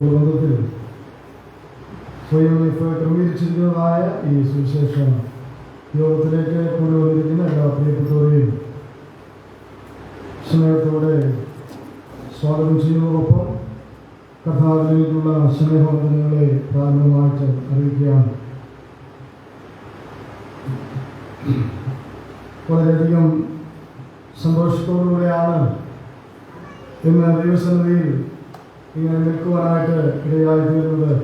ബന്ധത്തിൽ സ്വയം ക്രമീകരിച്ചിരിക്കുന്നതായ ഈ സുവിശേഷ യോഗത്തിലേക്ക് കൂടി വന്നിരിക്കുന്ന എല്ലാ പ്രിയപ്പെട്ടവരെയും സ്നേഹത്തോടെ സ്വാഗതം ചെയ്യുന്നതോടൊപ്പം കഥാവിലേക്കുള്ള സ്നേഹവന്ദനങ്ങളെ പ്രാരംഭമായിട്ട് അറിയിക്കുകയാണ്. വളരെയധികം സന്തോഷത്തോടുകൂടെയാണ് ഇന്ന് ദൈവസന്നിധിയിൽ ഇങ്ങനെ നിൽക്കുവാനായിട്ട് ഇടയായി തീരുന്നത്.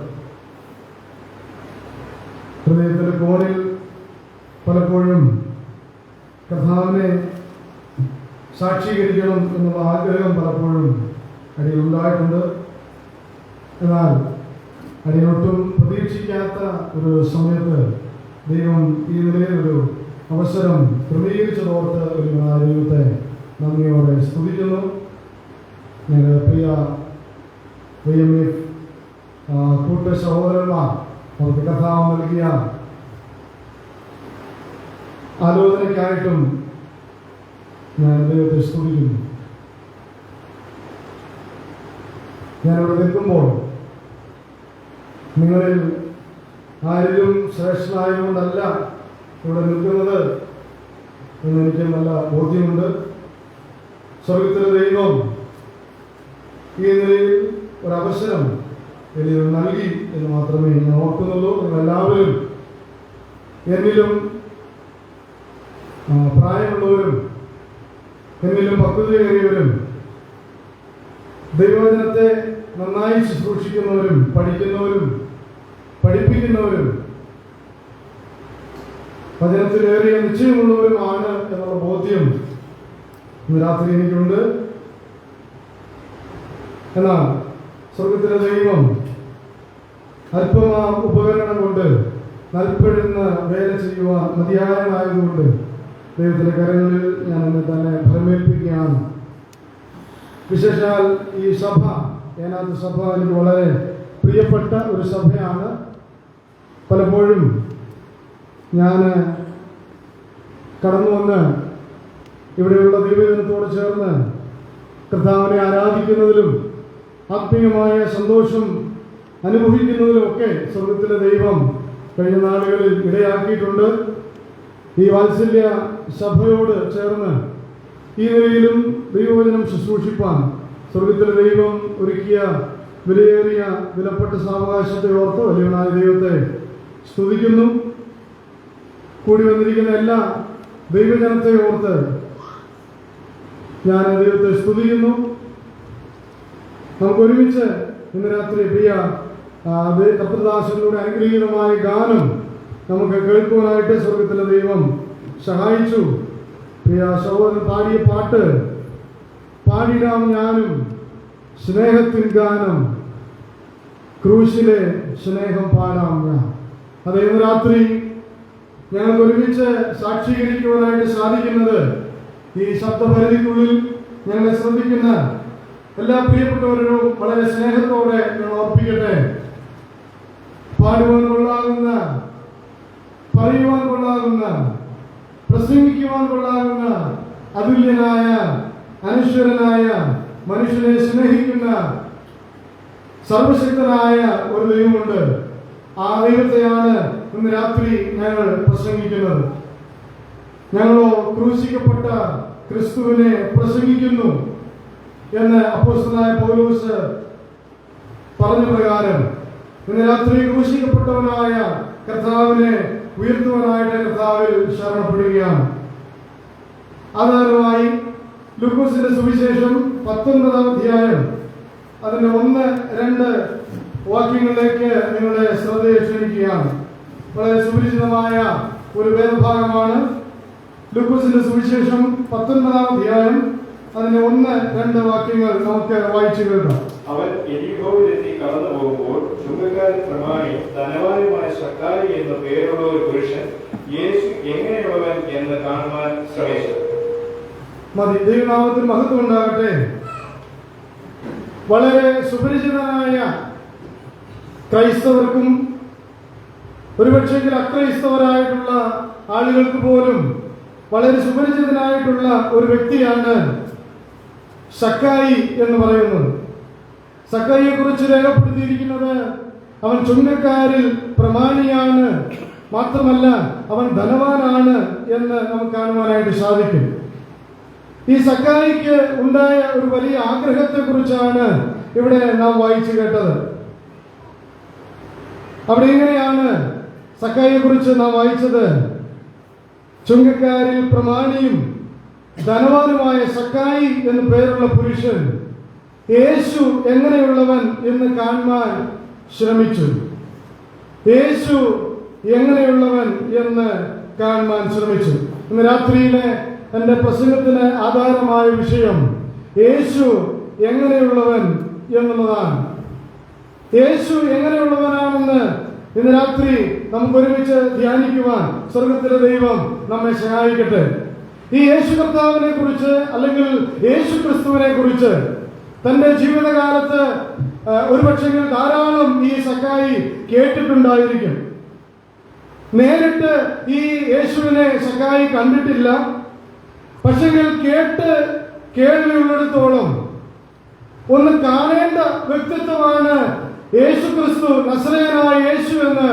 ഹൃദയത്തിൻ്റെ കോണിൽ പലപ്പോഴും കർത്താവിനെ സാക്ഷീകരിക്കണം എന്നുള്ള ആഗ്രഹം പലപ്പോഴും അടിയിലുണ്ടായിട്ടുണ്ട്. എന്നാൽ അടിയൊട്ടും പ്രതീക്ഷിക്കാത്ത ഒരു സമയത്ത് ദൈവം ഈ നിലയിലൊരു അവസരം ക്രമീകരിച്ചതോർത്ത് ഒരു ദൈവത്തെ നന്ദിയോടെ സ്തുതിക്കുന്നു. ഞങ്ങളുടെ പ്രിയ VMF കൂട്ട സഹോദരന്മാർ അവർക്ക് കർത്താവ് നൽകിയ ആലോചനയ്ക്കായിട്ടും ഞാൻ ദൈവത്തെ സ്തുതിക്കുന്നു. ഞാനിവിടെ നിൽക്കുമ്പോൾ നിങ്ങളിൽ ആരിലും ശ്രേഷ്ഠനായതുകൊണ്ടല്ല ഇവിടെ നിൽക്കുന്നത് എന്നെനിക്ക് നല്ല ബോധ്യമുണ്ട്. സ്വർഗത്തിലെ ദൈവം ഈ നിലയിൽ ഒരവസരം എനിക്ക് നൽകി എന്ന് മാത്രമേ ഞാൻ ഓർക്കുന്നുള്ളൂ. നിങ്ങളെല്ലാവരും എന്നിലും പ്രായമുള്ളവരും എന്നിലും പക്വതയേറിയവരും ദൈവവചനത്തെ നന്നായി ശുശ്രൂഷിക്കുന്നവരും പഠിക്കുന്നവരും പഠിപ്പിക്കുന്നവരും വചനത്തിലേറിയ നിശ്ചയമുള്ളവരുമാണ് എന്നുള്ള ബോധ്യം ഇന്ന് രാത്രി എനിക്കുണ്ട്. എന്നാൽ സ്വർഗത്തിലെ ദൈവം അല്പമാ ഉപകരണം കൊണ്ട് നൽപ്പെടുന്ന വേല ചെയ്യുവാൻ മതിയായതായതുകൊണ്ട് ദൈവത്തിൻ്റെ കരങ്ങളിൽ ഞാൻ എന്നെ തന്നെ ഫലമേൽപ്പിക്കുകയാണ്. വിശേഷാൽ ഈ സഭ, ഏനാത്ത് സഭ എനിക്ക് വളരെ പ്രിയപ്പെട്ട ഒരു സഭയാണ്. പലപ്പോഴും ഞാൻ കടന്നു വന്ന് ഇവിടെയുള്ള ദൈവജനത്തോട് ചേർന്ന് കർത്താവിനെ ആരാധിക്കുന്നതിലും ആത്മീയമായ സന്തോഷം അനുഭവിക്കുന്നതിലുമൊക്കെ സ്വർഗത്തിലെ ദൈവം കഴിഞ്ഞ നാളുകളിൽ ഇടയാക്കിയിട്ടുണ്ട്. ഈ വാത്സല്യ സഭയോട് ചേർന്ന് ഈ നിലയിലും ദൈവവചനം ശുശ്രൂഷിപ്പാൻ സ്വർഗത്തിലെ ദൈവം ഒരുക്കിയ വിലയേറിയ വിലപ്പെട്ട സാവകാശത്തെ ഓർത്ത് വലിയവനായ ദൈവത്തെ സ്തുതിക്കുന്നു. കൂടി വന്നിരിക്കുന്ന എല്ലാ ദൈവജനത്തെ ഓർത്ത് ഞാൻ ദൈവത്തെ സ്തുതിക്കുന്നു. നമുക്ക് ഒരുമിച്ച് ഇന്ന് രാത്രി പ്രിയ കർത്തൃദാസനിലൂടെ അനുഗ്രഹീതമായ ഗാനം നമുക്ക് കേൾക്കുവാനായിട്ട് സ്വർഗത്തിലെ ദൈവം സഹായിച്ചു. പ്രിയ സഹോദരൻ പാടിയ പാട്ട് പാടിടാം ഞാനും സ്നേഹത്തിൻ ഗാനം, ക്രൂശിലെ സ്നേഹം പാടാം ഞാൻ. അത് ഇന്ന് രാത്രി ഞങ്ങൾക്ക് ഒരുമിച്ച് സാക്ഷീകരിക്കുവാനായിട്ട് സാധിക്കുന്നത് ഈ ശബ്ദപരിധിക്കുള്ളിൽ ഞങ്ങളെ ശ്രദ്ധിക്കുന്ന എല്ലാ പ്രിയപ്പെട്ടവരും വളരെ സ്നേഹത്തോടെ ഞങ്ങൾ ഓർപ്പിക്കട്ടെ. പാടുവാൻ കൊള്ളാകുന്ന, പറയുവാൻ കൊള്ളാകുന്ന, പ്രസംഗിക്കുവാൻ കൊള്ളാകുന്ന അതുല്യനായ അനശ്വരനായ മനുഷ്യനെ സ്നേഹിക്കുന്ന സർവശക്തനായ ഒരു ദൈവമുണ്ട്. ആ ദൈവത്തെയാണ് ഇന്ന് രാത്രി ഞങ്ങൾ പ്രസംഗിക്കുന്നത്. ഞങ്ങളോ ക്രൂശിക്കപ്പെട്ട ക്രിസ്തുവിനെ പ്രസംഗിക്കുന്നു എന്ന് അപ്പോസ്തലനായ പൗലോസ് പറഞ്ഞ പ്രകാരം ഇന്ന് രാത്രി ക്രൂശിക്കപ്പെട്ടവനായ കർത്താവിനെ ഉയർത്തുവാനായിട്ട് കർത്താവിൽ ശരണപ്പെടുകയാണ്. ആധാരമായി ലൂക്കോസിന്റെ സുവിശേഷം 19-ാം അധ്യായം അതിന്റെ 1-2 വാക്യങ്ങളിലേക്ക് നിങ്ങളുടെ ശ്രദ്ധയെ ക്ഷണിക്കുകയാണ്. വളരെ സുപരിചിതമായ ഒരു വേദഭാഗമാണ്. ലൂക്കോസിന്റെ സുവിശേഷം 19-ാം അധ്യായം അതിന്റെ 1-2 വാക്യങ്ങൾ നമുക്ക് വായിച്ചു കേൾക്കാം. അവൻ എരിഹോവിലെത്തി കടന്നു പോകുമ്പോൾ ചുങ്കക്കാരൻ പ്രമാണി ധനവാനുമായ സക്കായി എന്ന പേരുള്ള ഒരു പുരുഷൻ യേശു എങ്ങനെയുള്ളവൻ എന്ന് കാണുവാൻ ശ്രമിച്ചു. മതി. ദൈവനാമത്തിൽ മഹത്വം ഉണ്ടാകട്ടെ. വളരെ സുപരിചിതനായ ക്രൈസ്തവർക്കും ഒരുപക്ഷെ അക്രൈസ്തവരായിട്ടുള്ള ആളുകൾക്ക് പോലും വളരെ സുപരിചിതനായിട്ടുള്ള ഒരു വ്യക്തിയാണ് സക്കായി എന്ന് പറയുന്നത്. സക്കായിയെ കുറിച്ച് രേഖപ്പെടുത്തിയിരിക്കുന്നത് അവൻ ചുങ്കക്കാരിൽ പ്രമാണിയാണ്, മാത്രമല്ല അവൻ ധനവാനാണ് എന്ന് നമുക്ക് കാണുവാനായിട്ട് സാധിക്കും. ഈ സക്കായിക്ക് ഉണ്ടായ ഒരു വലിയ ആഗ്രഹത്തെ കുറിച്ചാണ് ഇവിടെ നാം വായിച്ചു കേട്ടത്. അവിടെ ഇങ്ങനെയാണ് സക്കായിയെ കുറിച്ച് നാം വായിച്ചത്: ചുങ്കക്കാരിൽ പ്രമാണിയും ധനവാനുമായ സക്കായി എന്ന് പേരുള്ള പുരുഷൻ യേശു എങ്ങനെയുള്ളവൻ എന്ന് കാണുവാൻ ശ്രമിച്ചു. യേശു എങ്ങനെയുള്ളവൻ എന്ന് കാണുവാൻ ശ്രമിച്ചു. ഇന്ന് രാത്രിയിലെ എൻ്റെ പ്രസംഗത്തിന് ആധാരമായ വിഷയം യേശു എങ്ങനെയുള്ളവൻ എന്നുള്ളതാണ്. യേശു എങ്ങനെയുള്ളവനാണെന്ന് ഇന്ന് രാത്രി നമുക്ക് ഒരുമിച്ച് ധ്യാനിക്കുവാൻ സ്വർഗത്തിലെ ദൈവം നമ്മെ സഹായിക്കട്ടെ. ഈ യേശു കർത്താവിനെ കുറിച്ച് അല്ലെങ്കിൽ യേശു ക്രിസ്തുവിനെ കുറിച്ച് തന്റെ ജീവിതകാലത്ത് ഒരുപക്ഷെ ധാരാളം ഈ സക്കായി കേട്ടിട്ടുണ്ടായിരിക്കും. നേരിട്ട് ഈ യേശുവിനെ സക്കായി കണ്ടിട്ടില്ല. പക്ഷെങ്കിൽ കേട്ട് കേൾവിയുള്ളിടത്തോളം ഒന്ന് കാണേണ്ട വ്യക്തിത്വമാണ് യേശു ക്രിസ്തു, നസറേയനായ യേശു എന്ന്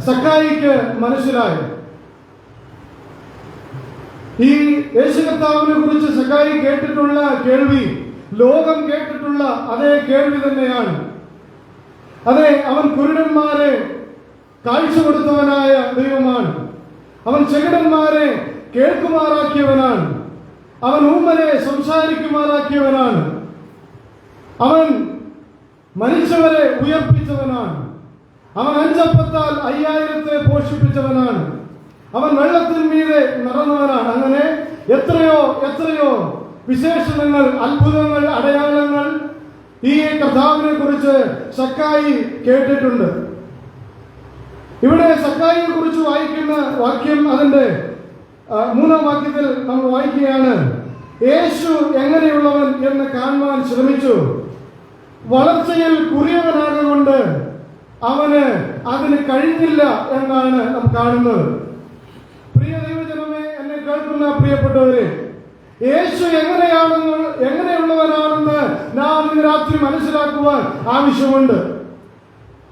സക്കായിക്ക് മനസ്സിലായി. ഈ യേശു കർത്താവിനെ കുറിച്ച് സക്കായി കേട്ടിട്ടുള്ള കേൾവി ലോകം കേട്ടിട്ടുള്ള അതേ കേൾവി തന്നെയാണ്. അതെ, അവൻ കുരുടന്മാരെ കാഴ്ച കൊടുത്തവനായ ദൈവമാണ്. അവൻ ചെകിടന്മാരെ കേൾക്കുമാറാക്കിയവനാണ്. അവൻ ഊമരെ സംസാരിക്കുമാറാക്കിയവനാണ്. അവൻ മരിച്ചവരെ ഉയർപ്പിച്ചവനാണ്. അവൻ 5 അപ്പത്താൽ 5000 പോഷിപ്പിച്ചവനാണ്. അവൻ വെള്ളത്തിന്മീതെ നടന്നവനാണ്. അങ്ങനെ എത്രയോ എത്രയോ വിശേഷണങ്ങൾ, അത്ഭുതങ്ങൾ, അടയാളങ്ങൾ ഈ കർത്താവിനെ കുറിച്ച് സക്കായി കേട്ടിട്ടുണ്ട്. ഇവിടെ സക്കായിയെ കുറിച്ച് വായിക്കുന്ന വാക്യം, അതിന്റെ 3-ാം വാക്യത്തിൽ നമ്മൾ വായിക്കുകയാണ്: യേശു എങ്ങനെയുള്ളവൻ എന്ന് കാണുവാൻ ശ്രമിച്ചു, വളർച്ചയിൽ കുറിയവനാകൊണ്ട് അവന് അതിന് കഴിഞ്ഞില്ല എന്നാണ് നാം കാണുന്നത്. പ്രിയ ദൈവജനമേ, എന്നെ കേൾക്കുന്ന പ്രിയപ്പെട്ടവരെ, യേശു എങ്ങനെയുള്ളവനാണെന്ന് നാം ഇന്ന് രാത്രി മനസ്സിലാക്കുവാൻ ആവശ്യമുണ്ട്.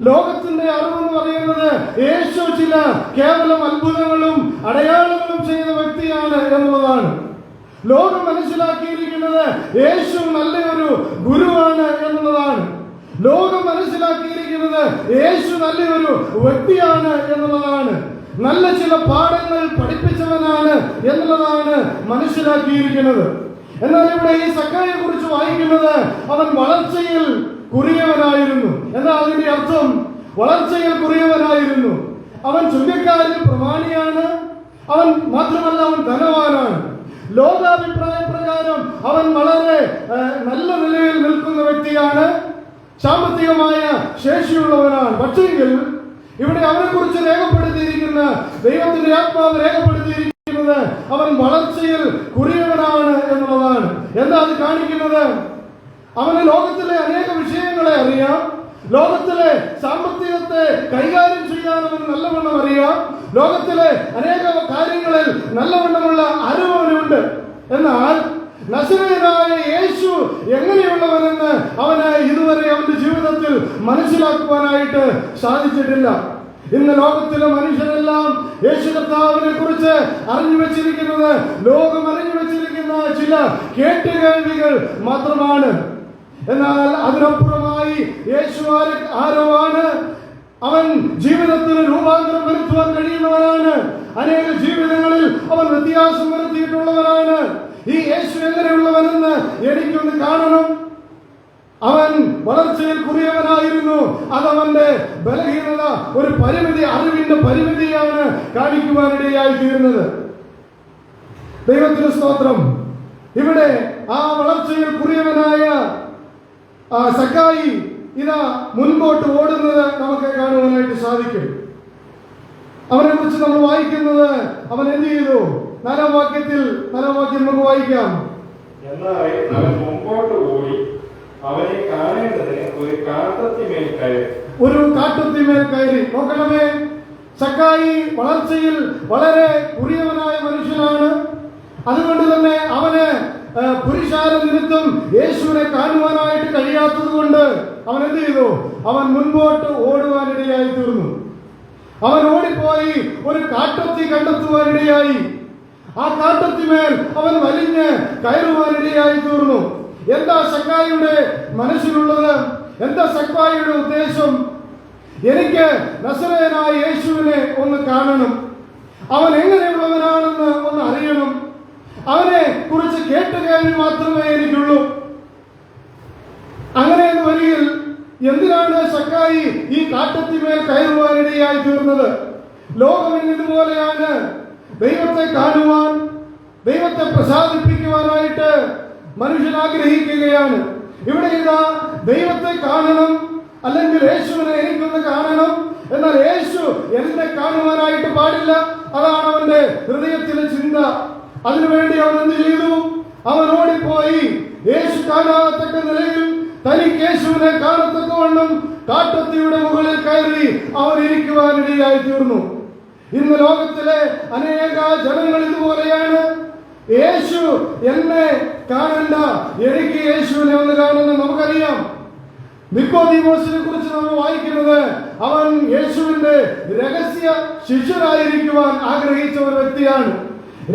ലോകത്തിന്റെ അറിവെന്ന് പറയുന്നത് യേശു ചില കേവലം അത്ഭുതങ്ങളും അടയാളങ്ങളും ചെയ്ത വ്യക്തിയാണ് എന്നുള്ളതാണ്. ലോകം മനസ്സിലാക്കിയിരിക്കുന്നത് യേശു നല്ലൊരു ഗുരുവാണ് എന്നുള്ളതാണ്. ലോകം മനസ്സിലാക്കിയിരിക്കുന്നത് യേശു നല്ലൊരു വ്യക്തിയാണ് എന്നുള്ളതാണ്. നല്ല ചില പാഠങ്ങൾ പഠിപ്പിച്ചവനാണ് എന്നുള്ളതാണ് മനസ്സിലാക്കിയിരിക്കുന്നത്. എന്നാൽ ഇവിടെ ഈ സക്കായിയെ കുറിച്ച് വായിക്കുന്നത് അവൻ വളർച്ചയിൽ കുറിയവനായിരുന്നു. എന്നാൽ അതിന്റെ അർത്ഥം വളർച്ചയിൽ കുറിയവനായിരുന്നു. അവൻ ചുങ്കക്കാരിൽ പ്രമാണിയാണ്. അവൻ മാത്രമല്ല, അവൻ ധനവാനാണ്. ലോകാഭിപ്രായ പ്രകാരം അവൻ വളരെ നല്ല നിലയിൽ നിൽക്കുന്ന വ്യക്തിയാണ്. സാമ്പത്തികമായ ശേഷിയുള്ളവനാണ്. പക്ഷെങ്കിൽ ഇവിടെ അവനെ കുറിച്ച് രേഖപ്പെടുത്തിയിരിക്കുന്ന ദൈവത്തിന്റെ ആത്മാവ് രേഖപ്പെടുത്തിയിരിക്കുന്നത് അവൻ വളർച്ചയിൽ കുറിയവനാണ് എന്നുള്ളതാണ്. എന്താ അത് കാണിക്കുന്നത്? അവന് ലോകത്തിലെ അനേക വിഷയങ്ങളെ അറിയാം. ലോകത്തിലെ സാമ്പത്തികത്തെ കൈകാര്യം ചെയ്യാൻ അവന് നല്ലവണ്ണം അറിയാം. ലോകത്തിലെ അനേക കാര്യങ്ങളിൽ നല്ലവണ്ണമുള്ള അറിവനുണ്ട്. എന്നാൽ നസറേയനായ യേശു എങ്ങനെയുള്ളവനെന്ന് അവന് ഇതുവരെ അവന്റെ ജീവിതത്തിൽ മനസ്സിലാക്കുവാനായിട്ട് സാധിച്ചിട്ടില്ല. ഇന്ന് ലോകത്തിലെ മനുഷ്യരെല്ലാം യേശു കർത്താവിനെ കുറിച്ച് അറിഞ്ഞു വെച്ചിരിക്കുന്നത് ലോകം അറിഞ്ഞു വെച്ചിരിക്കുന്ന ചില കേട്ടുകേൾവികൾ മാത്രമാണ്. എന്നാൽ അതിനപ്പുറമായി യേശു ആരോ ആണ്. അവൻ ജീവിതത്തിന് രൂപാന്തരം വരുത്തുവാൻ കഴിയുന്നവനാണ്. അനേക ജീവിതങ്ങളിൽ അവൻ വ്യത്യാസം വരുത്തിയിട്ടുള്ളവനാണ്. ഈ യേശു എങ്ങനെയുള്ളവനെന്ന് എനിക്കൊന്ന് കാണണം. അവൻ വളർച്ചയിൽ കുറിയവനായിരുന്നു. അതവന്റെ ബലഹീനത, ഒരു പരിമിതി, അറിവിന്റെ പരിമിതിയാണ് കാണിക്കുവാനിടയായി തീരുന്നത്. ദൈവത്തിന് സ്തോത്രം. ഇവിടെ ആ വളർച്ചയിൽ കുറിയവനായ സക്കായി ഇതാ മുൻപോട്ട് ഓടുന്നത് നമുക്ക് കാണുവാനായിട്ട് സാധിക്കും. അവനെ കുറിച്ച് നമ്മൾ വായിക്കുന്നത്, അവൻ എന്ത് ചെയ്തു? 4-ാം വാക്യം നമുക്ക് വായിക്കാം. എന്നാൽ അവൻ മുമ്പോട്ട് ഓടി അവനെ കാണേണ്ടതിന് ഒരു കാട്ടത്തിമേൽ കയറി. നോക്കണമേ, സക്കായി വളർച്ചയിൽ വളരെ കുറിയവനായ മനുഷ്യനാണ്. അതുകൊണ്ട് തന്നെ അവന് പുരുഷാര നിമിത്തം യേശുവിനെ കാണുവാനായിട്ട് കഴിയാത്തത് കൊണ്ട് അവൻ എന്ത് ചെയ്തു? അവൻ മുൻപോട്ട് ഓടുവാനിടയായി തീർന്നു. അവൻ ഓടിപ്പോയി ഒരു കാട്ടത്തി കണ്ടെത്തുവാനിടയായി. ആ കാട്ടത്തിമേൽ അവൻ വലിഞ്ഞ് കയറുവാനിടയായി തീർന്നു. എന്താ സക്കായിയുടെ മനസ്സിലുള്ളത്? എന്താ സക്കായിയുടെ ഉദ്ദേശം? എനിക്ക് നസറേയനായ യേശുവിനെ ഒന്ന് കാണണം, അവൻ എങ്ങനെയുള്ളവനാണെന്ന് ഒന്ന് അറിയണം, അവനെ കുറിച്ച് കേട്ടുകേൾവി മാത്രമേ എനിക്കുള്ളൂ. അങ്ങനെ വരികിൽ എന്തിനാണ് സക്കായി ഈ കാട്ടത്തിമേൽ കയറുവാനിടയായി തീർന്നത്? ലോകം ഇതുപോലെയാണ്. ദൈവത്തെ കാണുവാൻ, ദൈവത്തെ പ്രസാദിപ്പിക്കുവാനായിട്ട് മനുഷ്യൻ ആഗ്രഹിക്കുകയാണ്. ഇവിടെ ഇതാ ദൈവത്തെ കാണണം, അല്ലെങ്കിൽ യേശുവിനെ എനിക്കൊന്ന് കാണണം. എന്നാൽ യേശു എന്നെ കാണുവാനായിട്ട് പാടില്ല. അതാണ് അവന്റെ ഹൃദയത്തിലെ ചിന്ത. അതിനുവേണ്ടി അവൻ എന്ത് ചെയ്തു? അവൻ ഓടിപ്പോയി യേശു കാണാത്തക്ക നിലയിൽ തനിക്ക് യേശുവിനെ കാണത്തക്കവണ്ണം കാട്ടത്തിയുടെ മുകളിൽ കയറി അവൻ ഇരിക്കുവാനിടയായി തീർന്നു. ഇന്ന് ലോകത്തിലെ അനേക ജനങ്ങൾ ഇതുപോലെയാണ്. യേശു എന്നെ കാണണ്ട, എനിക്ക് യേശുവിനെ ഒന്ന് കാണുന്ന നമുക്കറിയാം. നിക്കോദീമോസിനെ കുറിച്ച് നമ്മൾ വായിക്കുന്നത് അവൻ യേശുവിന്റെ രഹസ്യ ശിഷ്യനായിരിക്കുവാൻ ആഗ്രഹിച്ച ഒരു വ്യക്തിയാണ്.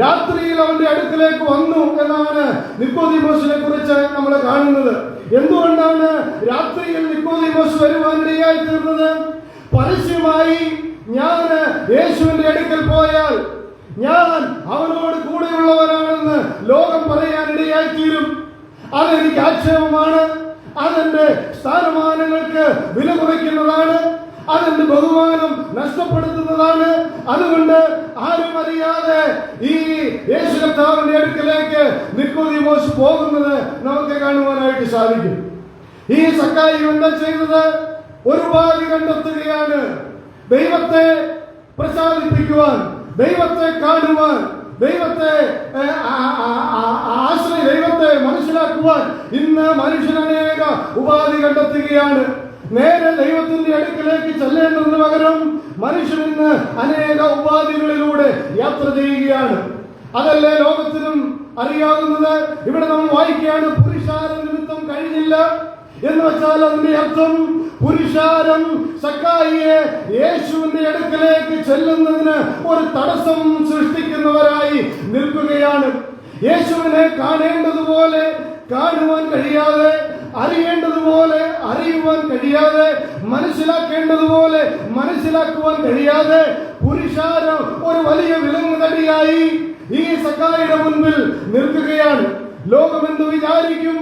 രാത്രിയിൽ അവന്റെ അടുക്കലേക്ക് വന്നു എന്നാണ് നിക്കോദീമോസിനെ കുറിച്ച് നമ്മൾ കാണുന്നത്. എന്തുകൊണ്ടാണ് രാത്രിയിൽ നിക്കോദീമോസ് വരുവാനിടയായി തീർന്നത്? പരസ്യമായി ഞാൻ യേശുവിന്റെ അടുക്കൽ പോയാൽ ഞാൻ അവനോട് കൂടെയുള്ളവനാണെന്ന് ലോകം പറയാനിടയായി തീരും. അതെനിക്ക് ആക്ഷേപമാണ്, അതെന്റെ സ്ഥാനമാനങ്ങൾക്ക് വില കുറയ്ക്കുന്നതാണ്, അതെന്റെ ബഹുമാനം നഷ്ടപ്പെടുത്തുന്നതാണ്. അതുകൊണ്ട് ആരും അറിയാതെ ഈ യേശു കർത്താവിന്റെ അടുക്കലേക്ക് നിക്കോദീമോസ് പോകുന്നത് നമുക്ക് കാണുവാനായിട്ട് സാധിക്കും. ഈ സക്കായി എന്താ ചെയ്തത്? ഒരു ഉപാധി കണ്ടെത്തുകയാണ്. ദൈവത്തെ പ്രസാദിപ്പിക്കുവാൻ, ദൈവത്തെ കാണുവാൻ, ദൈവത്തെ ദൈവത്തെ മനസ്സിലാക്കുവാൻ ഇന്ന് മനുഷ്യൻ അനേക ഉപാധി കണ്ടെത്തുകയാണ്. നേരെ ദൈവത്തിന്റെ അടുക്കലേക്ക് ചെല്ലേണ്ടതിന് പകരം മനുഷ്യൻ ഇന്ന് അനേക ഉപാധികളിലൂടെ യാത്ര ചെയ്യുകയാണ്. അതല്ലേ ലോകത്തിനും അറിയാവുന്നത്. ഇവിടെ നമ്മൾ വായിക്കുകയാണ്, പുരുഷാര നിമിത്തം കഴിഞ്ഞില്ല എന്ന് വെച്ചാൽ അതിന്റെ അർത്ഥം പുരുഷാരം സക്കായിയെ യേശുവിന്റെ അടുക്കലേക്ക് ചെല്ലുന്നതിന് ഒരു തടസ്സം സൃഷ്ടിക്കുന്നവരായി നിൽക്കുകയാണ്. യേശുവിനെ കാണേണ്ടതുപോലെ കാണുവാൻ കഴിയാതെ, അറിയേണ്ടതുപോലെ അറിയുവാൻ കഴിയാതെ, മനസ്സിലാക്കേണ്ടതുപോലെ മനസ്സിലാക്കുവാൻ കഴിയാതെ പുരുഷാരം ഒരു വലിയ വിലങ്ങുതടിയായി ഈ സക്കായിയുടെ മുൻപിൽ നിൽക്കുകയാണ്. ലോകം എന്ത് വിചാരിക്കും?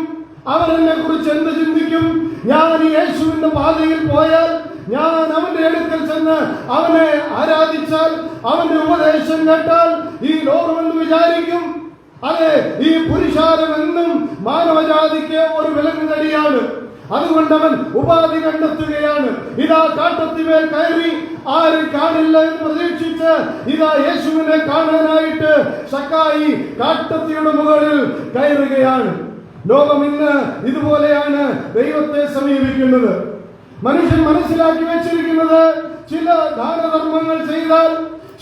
അവരെന്നെ കുറിച്ച് എന്ത് ചിന്തിക്കും? ഞാൻ യേശുവിന്റെ പാതയിൽ പോയാൽ, ഞാൻ അവന്റെ അടുക്കൽ ചെന്ന് അവനെ ആരാധിച്ചാൽ, അവന്റെ ഉപദേശം കേട്ടാൽ ഈ ലോകം എന്ത് വിചാരിക്കും? അതെ, ഈ പുരുഷാരം എന്നും മാനവജാതിക്ക് ഒരു വിലങ്ങുതടിയാണ്. അതുകൊണ്ട് അവൻ ഉപാധി കണ്ടെത്തുകയാണ്. ഇതാ കാട്ടത്തിമേൽ കയറി ആരും കാണില്ല എന്ന് പ്രതീക്ഷിച്ച് ഇതാ യേശുവിനെ കാണാനായിട്ട് സക്കായി കാട്ടത്തിയുടെ മുകളിൽ കയറുകയാണ്. ലോകം ഇന്ന് ഇതുപോലെയാണ് ദൈവത്തെ സമീപിക്കുന്നത്. മനുഷ്യൻ മനസ്സിലാക്കി വെച്ചിരിക്കുന്നത് ചില ദാനധർമ്മങ്ങൾ ചെയ്താൽ,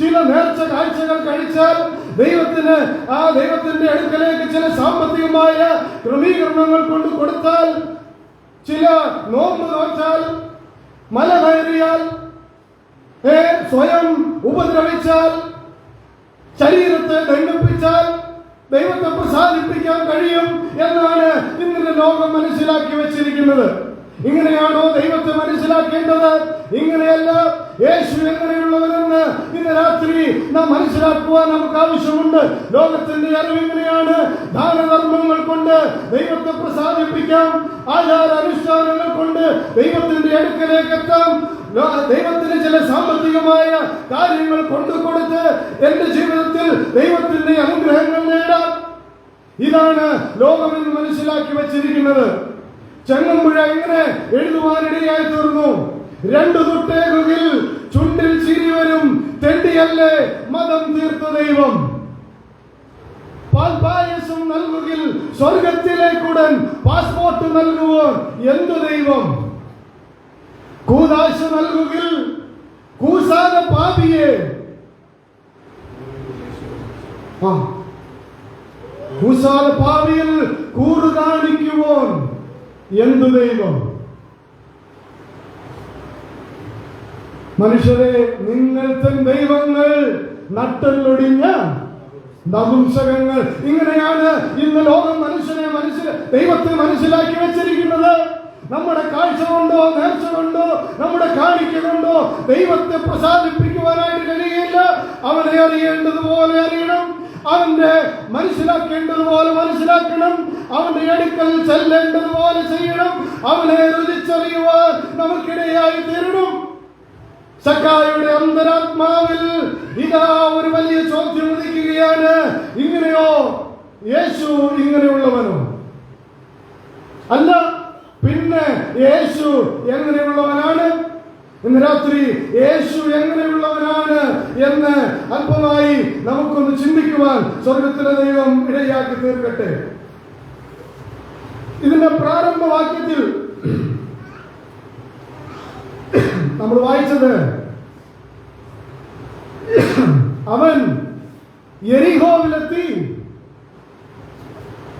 ചില നേർച്ച കാഴ്ചകൾ കഴിച്ചാൽ, ദൈവത്തിന്റെ അടുക്കലേക്ക് ചില സാമ്പത്തികമായ ക്രമീകരണങ്ങൾ കൊണ്ട് കൊടുത്താൽ, ചില നോമ്പ് നോറ്റാൽ, മല കയറിയാൽ, സ്വയം ഉപദ്രവിച്ചാൽ, ശരീരത്തെ ദണ്ഡിപ്പിച്ചാൽ ദൈവത്തെ പ്രസാദിപ്പിക്കാൻ കഴിയും എന്നാണ് ഇന്നത്തെ ലോകം മനസ്സിലാക്കി വെച്ചിരിക്കുന്നത്. ഇങ്ങനെയാണോ ദൈവത്തെ മനസ്സിലാക്കേണ്ടത്? ഇങ്ങനെയല്ല. യേശു എങ്ങനെയുള്ളവരെന്ന് ഇന്ന് രാത്രി നാം മനസ്സിലാക്കുവാൻ നമുക്ക് ആവശ്യമുണ്ട്. ലോകത്തിന്റെ അറിവ് ഇങ്ങനെയാണ്. ദാനധർമ്മങ്ങൾ കൊണ്ട് ദൈവത്തെ പ്രസാദിപ്പിക്കാം, ആചാര അനുഷ്ഠാനങ്ങൾ കൊണ്ട് ദൈവത്തിന്റെ അടുക്കലേക്ക് എത്താം, ദൈവത്തിന് ചില സാമ്പത്തികമായ കാര്യങ്ങൾ കൊണ്ടുകൊടുത്ത് എന്റെ ജീവിതത്തിൽ ദൈവത്തിന്റെ അനുഗ്രഹങ്ങൾ നേടാം. ഇതാണ് ലോകം എന്ന് മനസ്സിലാക്കി വെച്ചിരിക്കുന്നത്. ചെങ്ങമ്പുഴ ഇങ്ങനെ എഴുതുവാനിടയായി തീർന്നു. രണ്ടു തുട്ടേകുകിൽ ചുണ്ടിൽ ചിരി വരും, തെണ്ടിയല്ലേ മതം തീർത്ത ദൈവം. പാൽപായസം നൽകുകിൽ സ്വർഗത്തിലേക്കുടൻ പാസ്പോർട്ട് നൽകുവോൻ എന്തു ദൈവം. കൂദാശ നൽകുകിൽ കൂസാന പാപിയെ ഭൂസാല ഭാവിയിൽ കൂറ് കാണിക്കുവോൻ എന്തു ദൈവം. മനുഷ്യരെ, നിങ്ങൾ തൻ ദൈവങ്ങൾ നട്ടല്ലൊടിഞ്ഞ നപുംസകങ്ങൾ. ഇങ്ങനെയാണ് ഇന്ന് ലോകം ദൈവത്തെ മനസ്സിലാക്കി വെച്ചിരിക്കുന്നത്. നമ്മുടെ കാഴ്ച കൊണ്ടോ നേർച്ച കൊണ്ടോ നമ്മുടെ കാണിക്ക കൊണ്ടോ ദൈവത്തെ പ്രസാദിപ്പിക്കുവാനായിട്ട് കഴിയില്ല. അവനെ അറിയേണ്ടതുപോലെ അറിയണം, അവന്റെ മനസ്സിലാക്കേണ്ടതുപോലെ മനസ്സിലാക്കണം, അവന്റെ അടുക്കൽ ചെല്ലേണ്ടതുപോലെ ചെയ്യണം, അവനെ രുചിച്ചറിയുവാൻ നമുക്കിടയായി തീരണം. സക്കായിയുടെ അന്തരാത്മാവിൽ ഇതാ ഒരു വലിയ ചോദ്യം ഉദിക്കുകയാണ്. ഇങ്ങനെയോ യേശു ഇങ്ങനെയുള്ളവനോ? അല്ല, പിന്നെ യേശു എങ്ങനെയുള്ളവനാണ്? ഇന്ന് രാത്രി യേശു എങ്ങനെയുള്ളവനാണ് എന്ന് അല്പമായി നമുക്കൊന്ന് ചിന്തിക്കുവാൻ സ്വർഗത്തിലെ ദൈവം ഇടയാക്കി തീർക്കട്ടെ. ഇതിന്റെ പ്രാരംഭവാക്യത്തിൽ നമ്മൾ വായിച്ചത്, അവൻ യെരിഹോവിലെത്തി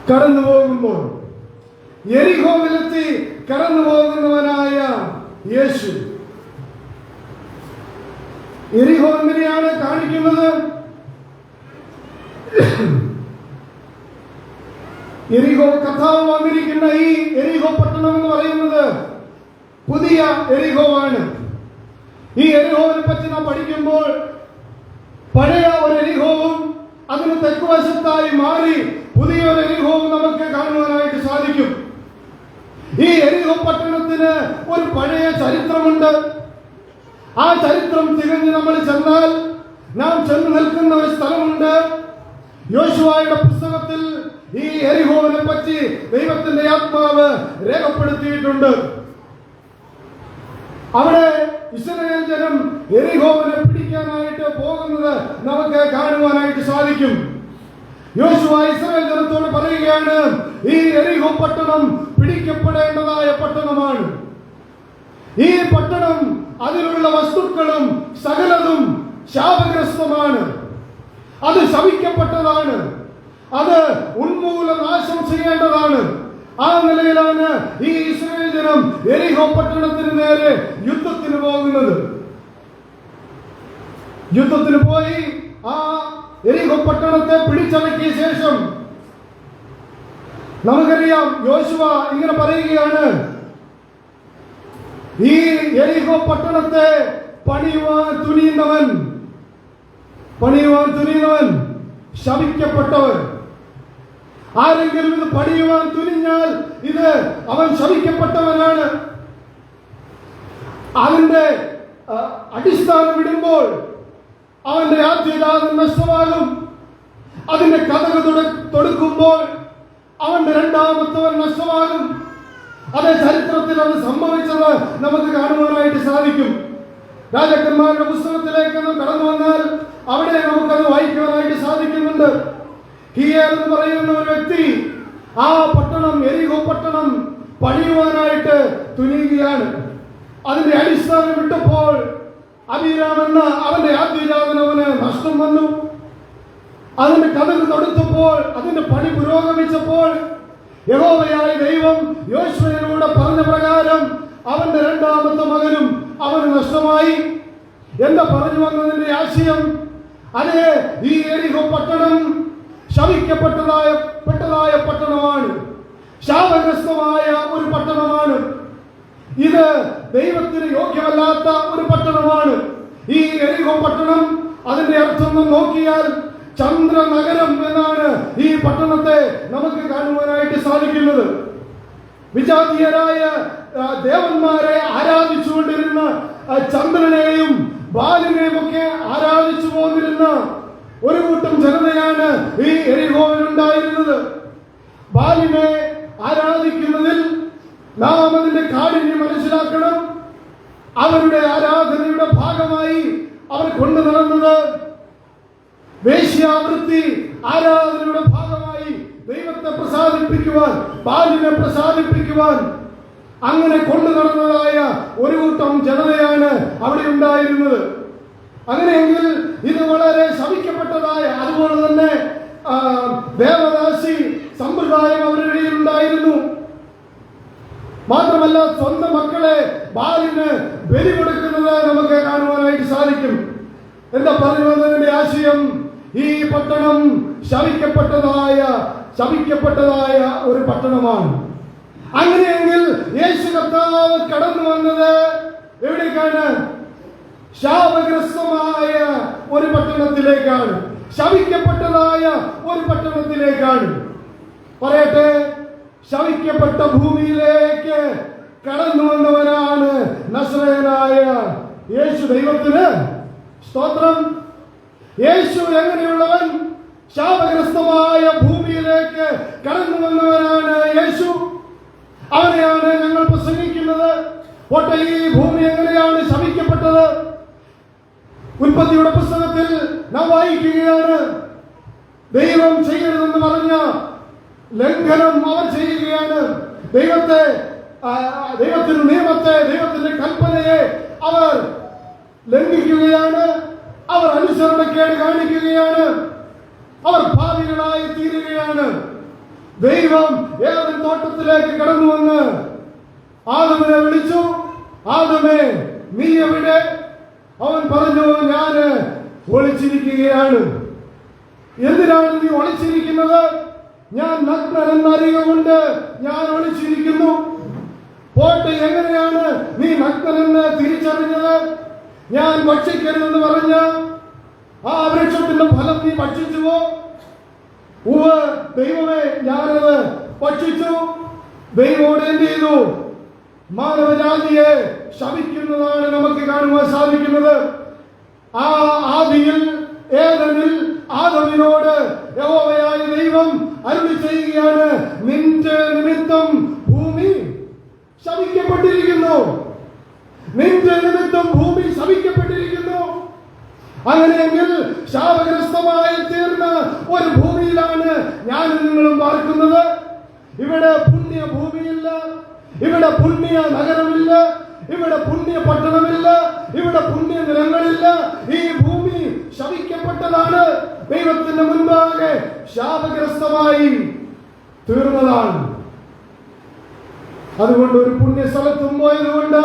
കടന്നു പോകുമ്പോൾ, യെരിഹോവിലെത്തി കടന്നു പോകുന്നവനായ യേശു. യെരിഹോ എങ്ങനെയാണ് കാണിക്കുന്നത്? യെരിഹോ കഥാവ് വന്നിരിക്കുന്ന ഈ യെരിഹോ പട്ടണം എന്ന് പറയുന്നത് പുതിയ യെരിഹോവാണ്. ഈ യെരിഹോവിനെ പറ്റി നാം പഠിക്കുമ്പോൾ പഴയ ഒരു യെരിഹോവും അതിന് തെക്കുവശത്തായി മാറി പുതിയൊരു യെരിഹോവും നമുക്ക് കാണുവാനായിട്ട് സാധിക്കും. ഈ യെരിഹോ പട്ടണത്തിന് ഒരു പഴയ ചരിത്രമുണ്ട്. ആ ചരിത്രം തികഞ്ഞ് നമ്മൾ ചെന്നാൽ നാം ചെന്ന് നിൽക്കുന്ന ഒരു സ്ഥലമുണ്ട്. യോശുവയുടെ പുസ്തകത്തിൽ ഈ യെരിഹോവിനെ പറ്റി ദൈവത്തിന്റെ ആത്മാവ് രേഖപ്പെടുത്തിയിട്ടുണ്ട്. അവിടെ ഇസ്രായേൽ ജനം യെരിഹോവിനെ പിടിക്കാനായിട്ട് പോകുന്നത് നമുക്ക് കാണുവാനായിട്ട് സാധിക്കും. യോശുവ ഇസ്രായേൽ ജനത്തോട് പറയുകയാണ്, ഈ യെരിഹോ പട്ടണം പിടിക്കപ്പെടേണ്ടതായ പട്ടണമാണ്. ഈ പട്ടണം അതിലുള്ള വസ്തുക്കളും സകലതും ശാപഗ്രസ്തമാണ്, അത് ശപിക്കപ്പെട്ടതാണ്, അത് ഉന്മൂലനാശം ചെയ്യേണ്ടതാണ്. ആ നിലയിലാണ് ഈ ഇസ്രായേൽ ജനം യെരിഹോ പട്ടണത്തിന് നേരെ യുദ്ധത്തിന് പോകുന്നത്. യുദ്ധത്തിന് പോയി ആ യെരിഹോ പട്ടണത്തെ പിടിച്ചടക്കിയ ശേഷം നമുക്കറിയാം, യോശുവ ഇങ്ങനെ പറയുകയാണ്, ഈ യെരിഹോ പട്ടണത്തെ പണിയുവാൻ തുനിയുന്നവൻ ശപിക്കപ്പെട്ടവൻ. ആരെങ്കിലും ഇത് പണിയുവാൻ തുനിഞ്ഞാൽ ഇത് അവൻ ശപിക്കപ്പെട്ടവനാണ്. അതിന്റെ അടിസ്ഥാനം വിടുമ്പോൾ അവന്റെ ആദ്യജാതം നഷ്ടമാകും. അതിന്റെ കഥകൾ തൊടുക്കുമ്പോൾ അവന്റെ രണ്ടാമത്തവൻ നഷ്ടമാകും. അതേ ചരിത്രത്തിൽ അത് സംഭവിച്ചത് നമുക്ക് കാണുവാനായിട്ട് സാധിക്കും. രാജാക്കന്മാരുടെ പുസ്തകത്തിലേക്ക് കടന്നു വന്നാൽ അവിടെ നമുക്കത് വായിക്കുവാനായിട്ട് സാധിക്കുന്നുണ്ട്. ഹിയേൽ എന്ന് പറയുന്ന ഒരു വ്യക്തി ആ പട്ടണം, യെരിഹോ പട്ടണം പണിയുവാനായിട്ട് തുനിയുകയാണ്. അതിന്റെ അടിസ്ഥാനം വിട്ടപ്പോൾ അബീരാം എന്ന അവന്റെ ആദ്യജാതനവന് നഷ്ടം വന്നു. അതിന്റെ കഥകൾ തൊടുത്തപ്പോൾ, അതിന്റെ പണി പുരോഗമിച്ചപ്പോൾ യഹോവയായ ദൈവം യോശുവയോട് പറഞ്ഞ പ്രകാരം അവന്റെ രണ്ടാമത്തെ മകനും അവന് നഷ്ടമായി. എന്താ പറഞ്ഞു വന്നതിന്റെ ആശയം? അതേ, ഈ യെരിഹോ പട്ടണം ശപിക്കപ്പെട്ടതായ പട്ടണമാണ്, ശാപഗ്രസ്തമായ ഒരു പട്ടണമാണ്. ഇത് ദൈവത്തിന് യോഗ്യമല്ലാത്ത ഒരു പട്ടണമാണ്. ഈ യെരിഹോ പട്ടണം, അതിന്റെ അർത്ഥം നോക്കിയാൽ ചന്ദ്രനഗരം എന്നാണ് ഈ പട്ടണത്തെ നമുക്ക് കാണുവാനായിട്ട് സാധിക്കുന്നത്. വിജാതീയരായ ദേവന്മാരെ ആരാധിച്ചുകൊണ്ടിരുന്ന, ചന്ദ്രനെയും ബാലിനെയും ഒക്കെ ആരാധിച്ചു പോന്നിരുന്ന ഒരു കൂട്ടം ജനതയാണ് ഈ യെരിഹോവിലുണ്ടായിരുന്നത്. ബാലിനെ ആരാധിക്കുന്നതിൽ നാം അതിന്റെ കാഠിന്യം മനസ്സിലാക്കണം. അവരുടെ ആരാധനയുടെ ഭാഗമായി അവർ കൊണ്ടു നടന്നത് വേശ്യാവൃത്തി ആരാധനയുടെ ഭാഗമായി ദൈവത്തെ പ്രസാദിപ്പിക്കുവാൻ, ബാലിനെ പ്രസാദിപ്പിക്കുവാൻ അങ്ങനെ കൊണ്ടു നടന്നതായ ഒരു കൂട്ടം ജനതയാണ് അവിടെ ഉണ്ടായിരുന്നത്. അങ്ങനെയെങ്കിൽ ഇത് വളരെ ശപിക്കപ്പെട്ടതായ, അതുപോലെ തന്നെ ദേവദാസി മാത്രമല്ല സ്വന്തം മക്കളെ ബാലിന് ബലി കൊടുക്കുന്നത് നമുക്ക് കാണുവാനായിട്ട് സാധിക്കും. എന്താ പറഞ്ഞു വന്നതിന്റെ ആശയം? ഈ പട്ടണം ശപിക്കപ്പെട്ടതായ ഒരു പട്ടണമാണ്. അങ്ങനെയെങ്കിൽ യേശു കർത്താവ് കടന്നു വന്നത് എവിടേക്കാണ്? ശാപഗ്രസ്തമായ ഒരു പട്ടണത്തിലേക്കാണ്, ശപിക്കപ്പെട്ടതായ ഒരു പട്ടണത്തിലേക്കാണ്. പറയട്ടെ, ശപിക്കപ്പെട്ട ഭൂമിയിലേക്ക് കടന്നു വന്നവനാണ് നസറേയനായ യേശു. ദൈവത്തിന് സ്തോത്രം. യേശു എങ്ങനെയുള്ളവൻ? ശാപഗ്രസ്തമായ ഭൂമിയിലേക്ക് കടന്നു വന്നവനാണ് യേശു. അവനെയാണ് ഞങ്ങൾ പ്രസംഗിക്കുന്നത്. പോട്ടെ, ഈ ഭൂമി എങ്ങനെയാണ് ശപിക്കപ്പെട്ടത്? ഉൽപ്പത്തിയുടെ പുസ്തകത്തിൽ നാം വായിക്കുകയാണ്. ദൈവം ചെയ്യരുതെന്ന് പറഞ്ഞ ലംഘനം അവർ ചെയ്യുകയാണ്. ദൈവത്തിന്റെ നിയമത്തെ, ദൈവത്തിന്റെ കൽപ്പനയെ അവർ ലംഘിക്കുകയാണ്. അവർ അനുസരണക്കേട് കാണിക്കുകയാണ്. അവർ പാപികളായി തീരുകയാണ്. ദൈവം ഏദൻ തോട്ടത്തിലേക്ക് കടന്നു വന്ന് ആദമിനെ വിളിച്ചു. ആദമേ, നീ എവിടെ? അവൻ പറഞ്ഞു, ഞാൻ ഒളിച്ചിരിക്കുകയാണ്. എന്തിനാണ് നീ ഒളിച്ചിരിക്കുന്നത്? ഞാൻ നഗ്നനെന്നറിയുക കൊണ്ട് ഞാൻ ഒളിച്ചിരിക്കുന്നു. പോട്ടെ, എങ്ങനെയാണ് നീ നഗ്നനെന്ന് തിരിച്ചറിഞ്ഞത്? ഞാൻ ഭക്ഷിക്കരുതെന്ന് പറഞ്ഞ ആ വൃക്ഷത്തിന്റെ ഫലം നീ ഭക്ഷിച്ചുവോ? ദൈവമേ, ഞാനത് ഭക്ഷിച്ചു. ദൈവോട് എന്ത് ചെയ്തു? മാനവജാതിയെ ശപിക്കുന്നതാണ് നമുക്ക് കാണുവാൻ സാധിക്കുന്നത്. ആ ആദിയിൽ ഏദനിൽ ആദമിനോട് യഹോവയായ ദൈവം അരുളി ചെയ്യുകയാണ്, നിന്റെ നിമിത്തം ഭൂമി ശപിക്കപ്പെട്ടിരിക്കുന്നു. നിന്റെ നിമിത്തം ഭൂമി ശപിക്കപ്പെട്ടിരിക്കുന്നു. അങ്ങനെയെങ്കിൽ ശാപഗ്രസ്തമായി തീർന്ന ഒരു ഭൂമിയിലാണ് ഞാനും നിങ്ങളും പാർക്കുന്നത്. ഇവിടെ പുണ്യ ഭൂമിയില്ല, ഇവിടെ പുണ്യ നഗരമില്ല, ഇവിടെ പുണ്യ പട്ടണമില്ല, ഇവിടെ പുണ്യ നിലങ്ങളില്ല. ഈ ഭൂമി ശപിക്കപ്പെട്ടതാണ്. ദൈവത്തിന്റെ മുൻപാകെ ശാപഗ്രസ്തമായി തീർന്നതാണ്. അതുകൊണ്ട് ഒരു പുണ്യ സ്ഥലത്തും പോയതുകൊണ്ട്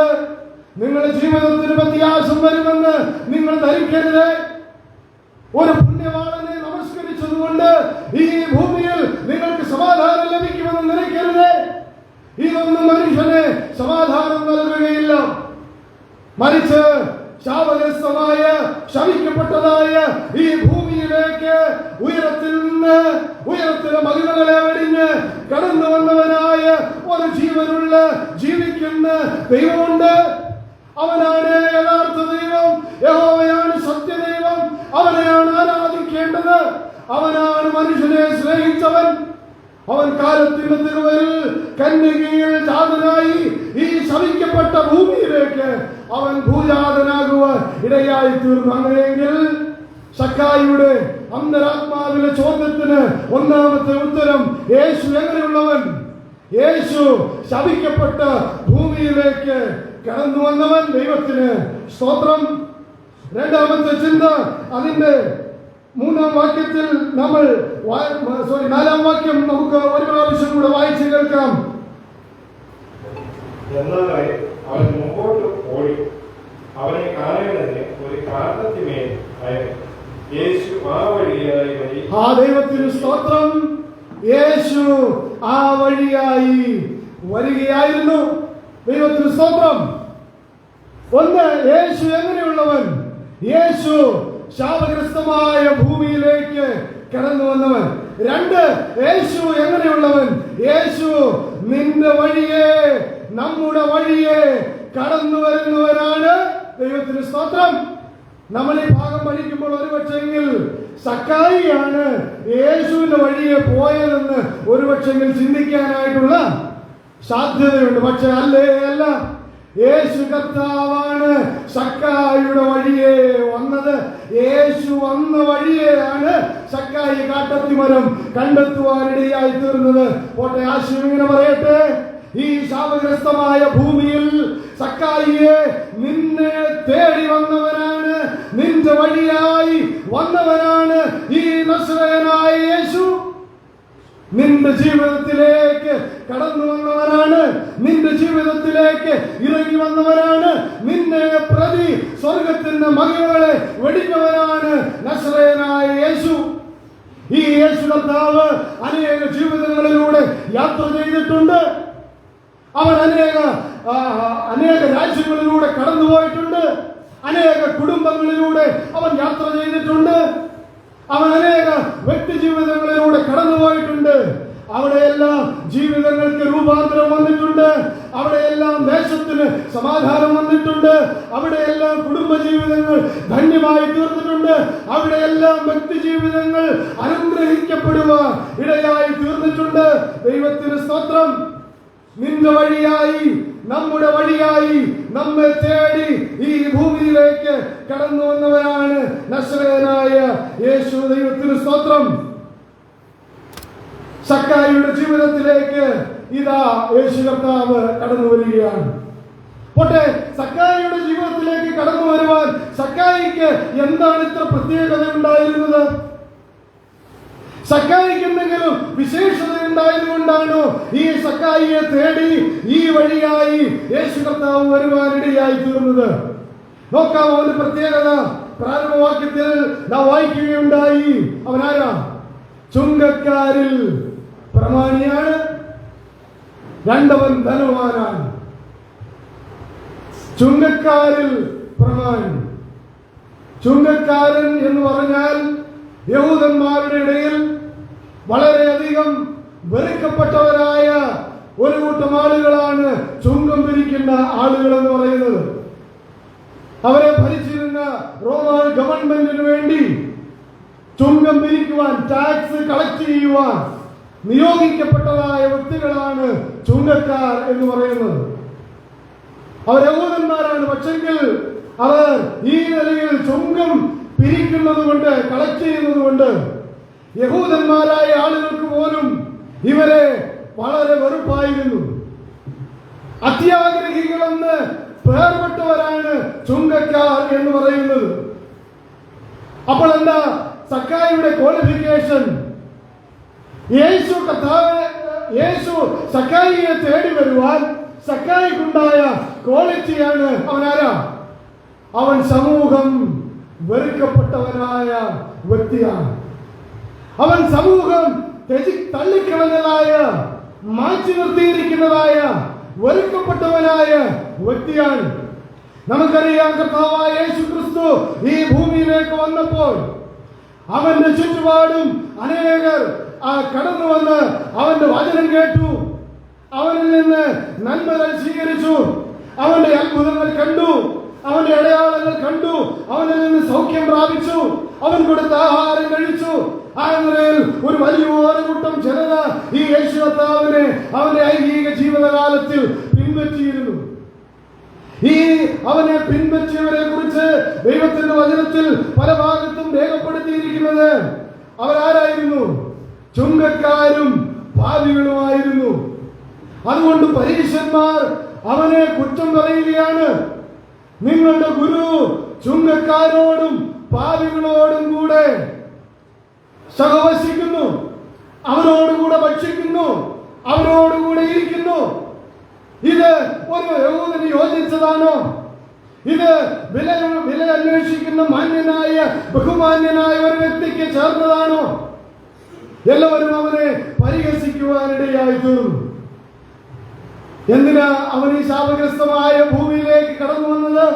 നിങ്ങളുടെ ജീവിതത്തിന് വ്യത്യാസം വരുമെന്ന് നിങ്ങൾ ധരിക്കരുത്. ഒരു പുണ്യവാളനെ നമസ്കരിച്ചതുകൊണ്ട് ഈ ഭൂമിയിൽ നിങ്ങൾക്ക് സമാധാനം ലഭിക്കുമെന്ന് നിனைക്കരുത്. ഇതൊന്നും മനുഷ്യന് സമാധാനം നൽകുകയില്ല. മറിച്ച് ശാപഗ്രസ്തമായ ശപിക്കപ്പെട്ടതായ ഈ ഭൂമിയിലേക്ക് ഉയരത്തിൽ നിന്ന് ഉയരത്തിലെ മഹിമകളെ വെടിഞ്ഞ് കടന്നു വന്നവനായ ഒരു ജീവനുള്ള ജീവിക്കുന്ന ദൈവമുണ്ട്. അവനാണ് യഥാർത്ഥ ദൈവം. യഹോവയാണ് സത്യദൈവം. അവനെയാണ് ആരാധിക്കേണ്ടത്. അവനാണ് മനുഷ്യനെ സ്നേഹിച്ചവൻ. അവൻ കാലത്തിന്റെ തിരുവരിൽ കന്യകയിൽ ജാതനായി ഈ ശപിക്കപ്പെട്ട ഭൂമിയിലേക്ക് അവൻ ഭൂജാതനാകുവാൻ ഇടയായി തീർന്നു. അങ്ങനെയെങ്കിൽ സക്കായിയുടെ അന്തരാത്മാവിലെ ചോദ്യത്തിന് ഒന്നാമത്തെ ഉത്തരം, യേശു എങ്ങനെയുള്ളവൻ? യേശു ശപിക്കപ്പെട്ട ഭൂമിയിലേക്ക് കടന്നു വന്നവൻ. ദൈവത്തിന് സ്തോത്രം. രണ്ടാമത്തെ ചിന്ത, അതിന്റെ മൂന്നാം വാക്യത്തിൽ നമ്മൾ നാലാം വാക്യം നമുക്ക് ഒരു പ്രാവശ്യം കൂടെ വായിച്ചു കേൾക്കാം. എന്നാൽ അവൻ മുമ്പോട്ട് ഓടി അവനെ കാണേണ്ടതിന് ഒരു കാട്ടത്തിമേൽ യേശു ആ വഴിയായി വഴി. ആ ദൈവത്തിന് സ്തോത്രം. യേശു ആ വഴിയായി വരികയായിരുന്നു. ദൈവത്തിന് സ്തോത്രം. ഒന്ന്, യേശു എങ്ങനെയുള്ളവൻ? യേശു ശാപഗ്രസ്തമായ ഭൂമിയിലേക്ക് കടന്നു വന്നവൻ. രണ്ട്, യേശു എങ്ങനെയുള്ളവൻ? യേശു നിന്റെ വഴിയെ, നമ്മുടെ വഴിയെ കടന്നു വരുന്നവനാണ്. ദൈവത്തിന് സ്തോത്രം. നമ്മൾ ഈ ഭാഗം പഠിക്കുമ്പോൾ ഒരുപക്ഷെങ്കിൽ സക്കായിയാണ് യേശുവിന്റെ വഴിയെ പോയതെന്ന് ഒരുപക്ഷെങ്കിൽ ചിന്തിക്കാനായിട്ടുള്ള സാധ്യതയുണ്ട്. പക്ഷെ അല്ല, യേശു കർത്താവാണ് സക്കായിയുടെ വഴിയെ വന്നത്. യേശു വന്ന വഴിയെയാണ് സക്കായി കാട്ടത്തിമരം കണ്ടെത്തുവാനിടയായി തീർന്നത്. പോട്ടെ, ആശയം ഇങ്ങനെ പറയട്ടെ, ഈ ശാപഗ്രസ്തമായ ഭൂമിയിൽ സക്കായിയെ നിന്നെ തേടി വന്നവനാണ്, നിന്റെ വഴിയായി വന്നവനാണ് ഈ നസറേയനായ യേശു. നിന്റെ ജീവിതത്തിലേക്ക് കടന്നു വന്നവനാണ്, നിന്റെ ജീവിതത്തിലേക്ക് ഇറങ്ങി വന്നവനാണ്, നിന്നെ പ്രതി സ്വർഗത്തിന്റെ മഹിമകളെ വെടിഞ്ഞവനാണ് നസറേയനായ യേശു. ഈ യേശു കർത്താവ് അനേക ജീവിതങ്ങളിലൂടെ യാത്ര ചെയ്തിട്ടുണ്ട്. അവൻ അനേക രാജ്യങ്ങളിലൂടെ കടന്നുപോയിട്ടുണ്ട്. അനേക കുടുംബങ്ങളിലൂടെ അവൻ യാത്ര ചെയ്തിട്ടുണ്ട്. അവൻ അനേക വ്യക്തി ജീവിതങ്ങളിലൂടെ കടന്നുപോയിട്ടുണ്ട്. അവിടെയെല്ലാം ജീവിതങ്ങൾക്ക് രൂപാന്തരം വന്നിട്ടുണ്ട്. അവിടെയെല്ലാം ദേശത്തിന് സമാധാനം വന്നിട്ടുണ്ട്. അവിടെയെല്ലാം കുടുംബ ജീവിതങ്ങൾ ധന്യമായി തീർന്നിട്ടുണ്ട്. അവിടെയെല്ലാം വ്യക്തി ജീവിതങ്ങൾ അനുഗ്രഹിക്കപ്പെടുവാൻ ഇടയായി തീർന്നിട്ടുണ്ട്. ദൈവത്തിന് സ്തോത്രം. നിന്റെ വഴിയായി, നമ്മുടെ വഴിയായി നമ്മെ തേടി ഈ ഭൂമിയിലേക്ക് കടന്നു വന്നവരാണ് നസറേയനായ യേശു. ദൈവത്തിന് സ്തോത്രം. സക്കായിയുടെ ജീവിതത്തിലേക്ക് ഇതാ യേശു കർത്താവ് കടന്നു വരികയാണ്. പോട്ടെ, സക്കായിയുടെ ജീവിതത്തിലേക്ക് കടന്നു വരുവാൻ സക്കായിക്ക് എന്താണ് ഇത്ര പ്രത്യേകത ഉണ്ടായിരുന്നത്? സക്കായിക്ക് എന്തെങ്കിലും വിശേഷത ഉണ്ടായതുകൊണ്ടാണോ ഈ സക്കായിയെ തേടി ഈ വഴിയായി യേശു കർത്താവ് വരുവാനിടയായി തീർന്നത്? നോക്കാം അവന്റെ പ്രത്യേകത. പ്രാരംഭവാക്യത്തിൽ നാം വായിക്കുകയുണ്ടായി. അവനാരാ? ചുങ്കക്കാരിൽ പ്രമാണിയാണ്, രണ്ടവൻ ധനവാനാണ്. ചുങ്കക്കാരിൽ പ്രമാണി. ചുങ്കക്കാരൻ എന്ന് പറഞ്ഞാൽ യഹൂദന്മാരുടെ ഇടയിൽ വളരെയധികം വെറുക്കപ്പെട്ടവരായ ഒരു കൂട്ടം ആളുകളാണ് ചുങ്കം പിരിക്കുന്ന ആളുകൾ എന്ന് പറയുന്നത്. അവരെ ഭരിച്ചിരുന്ന റോമൻ ഗവൺമെന്റിന് വേണ്ടി ചുങ്കം പിരിക്കുവാൻ, ടാക്സ് കളക്ട് ചെയ്യുവാൻ നിയോഗിക്കപ്പെട്ടതായ വ്യക്തികളാണ് ചുങ്കക്കാർ എന്ന് പറയുന്നത്. അവർ യഹൂദന്മാരാണ്. പക്ഷെങ്കിൽ അവർ ഈ നിലയിൽ ചുങ്കം പിരിക്കുന്നത് കൊണ്ട്, കളക്ട് ചെയ്യുന്നത് കൊണ്ട് യഹൂദന്മാരായ ആളുകൾക്ക് പോലും ഇവരെ വളരെ വെറുപ്പായിരുന്നു. അത്യാഗ്രഹികളെന്ന് പേർപ്പെട്ടവരാണ് ചുങ്കക്കാർ എന്ന് പറയുന്നത്. അപ്പോൾ എന്താ സക്കായിയുടെ ക്വാളിഫിക്കേഷൻ? യേശു സക്കായിയെ തേടി വരുവാൻ സക്കായിക്കുണ്ടായ ക്വാളിറ്റിയാണ് അവനാരാ? അവൻ സമൂഹം വെറുക്കപ്പെട്ടവനായ വ്യക്തിയാണ്. അവൻ സമൂഹം തള്ളിക്കളഞ്ഞതായ, മാറ്റി നിർത്തിയിരിക്കുന്നതായ, വെറുക്കപ്പെട്ടവനായ വ്യക്തിയാണ്. നമുക്കറിയാം, കർത്താവായ യേശു ക്രിസ്തു ഈ ഭൂമിയിലേക്ക് വന്നപ്പോൾ അവന്റെ ചുറ്റുപാടും അനേകർ കടന്നു വന്ന് അവന്റെ വചനം കേട്ടു, അവനിൽ നിന്ന് നന്മകൾ സ്വീകരിച്ചു, അവന്റെ അത്ഭുതങ്ങൾ കണ്ടു, അവന്റെ അടയാളങ്ങൾ കണ്ടു, അവനിൽ നിന്ന് സൗഖ്യം പ്രാപിച്ചു, അവൻ കൊടുത്ത ആഹാരം കഴിച്ചു. ആ നിലയിൽ ഒരു വലിയ കൂട്ടം ജനത ഈ യേശു കർത്താവിനെ അവന്റെ ഐഹിക ജീവിതകാലത്തിൽ പിൻപറ്റിയിരുന്നു. ഈ അവനെ പിൻപറ്റിയവരെ കുറിച്ച് ദൈവത്തിന്റെ വചനത്തിൽ പല ഭാഗത്തും രേഖപ്പെടുത്തിയിരിക്കുന്നത് അവരാരായിരുന്നു? ചുങ്കക്കാരും പാപികളുമായിരുന്നു. അതുകൊണ്ട് പരീശന്മാർ അവനെ കുറ്റം പറയുകയാണ്. നിങ്ങളുടെ ഗുരു ചുങ്കക്കാരോടും പാപികളോടും കൂടെ സഹവസിക്കുന്നു, അവരോടുകൂടെ ഭക്ഷിക്കുന്നു, അവരോടുകൂടെ ഇരിക്കുന്നു. ഇത് ഒരു യഹൂദന് യോജിച്ചതാണോ? ഇത് വില അന്വേഷിക്കുന്ന മാന്യനായ, ബഹുമാന്യനായ ഒരു വ്യക്തിക്ക് ചേർന്നതാണോ? എല്ലാവരും അവനെ പരിഹസിക്കുവാനിടയായി തീർന്നു. എന്തിനാ അവൻ ഈ ശാപഗ്രസ്തമായ ഭൂമിയിലേക്ക് കടന്നു വന്നത്?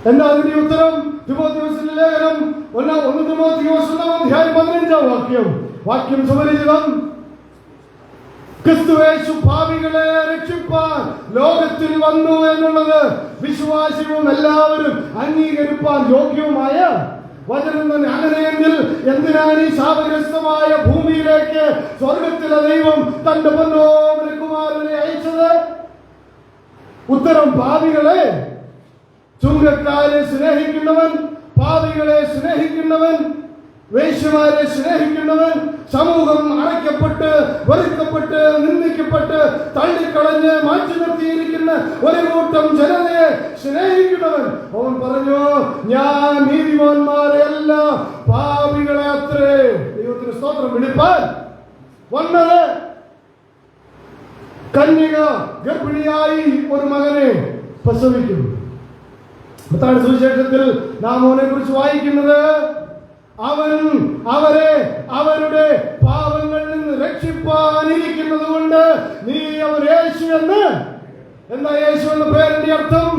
എന്താ അതിന്റെ ഉത്തരം? തിമോഥെയോസിന്റെ ലേഖനം 1 തിമോഥെയോസ് 15 വാക്യം സുപരിചിതം. ക്രിസ്തുയേശു പാപികളെ രക്ഷിപ്പാൻ ലോകത്തിൽ വന്നു എന്നുള്ളത് വിശ്വാസികളും എല്ലാവരും അംഗീകരിപ്പാൻ യോഗ്യവുമായ വചനം തന്നെ. അങ്ങനെയെങ്കിൽ എന്തിനാണ് ഈ ശാപഗ്രസ്തമായ ഭൂമിയിലേക്ക് സ്വർഗത്തിലെ ദൈവം തന്റെ പൊന്നോമന കുമാരനെ അയച്ചത്? ഉത്തരം പാപികളെ. ചുങ്കക്കാരെ സ്നേഹിക്കുന്നവൻ, പാപികളെ സ്നേഹിക്കുന്നവൻ വേശ്യമാരെ സ്നേഹിക്കുന്നവൻ, സമൂഹം അടയ്ക്കപ്പെട്ട് വെറുക്കപ്പെട്ട് നിന്ദിക്കപ്പെട്ട് തള്ളിക്കളഞ്ഞ് മാറ്റി നിർത്തിയിരിക്കുന്ന ഒരു കൂട്ടം ജനതയെ സ്നേഹിക്കുന്നവൻ, അവൻ പറഞ്ഞു, ഞാൻ നീതിമാന്മാരെ അല്ല പാപികളെ അത്രേ. ദൈവത്തിന് സ്തോത്രം. വിളിപ്പാൻ വന്നത് കന്യക ഗർഭിണിയായി ഒരു മകനെ പ്രസവിക്കും. മത്തായി സുവിശേഷത്തിൽ നാം അവനെ കുറിച്ച് വായിക്കുന്നത്, അവൻ അവരെ അവരുടെ പാപങ്ങളിൽ നിന്ന് രക്ഷിപ്പാനിരിക്കുന്നത് കൊണ്ട് നീ അവർ യേശു എന്ന്. എന്താ യേശു എന്ന പേരിന്റെ അർത്ഥം?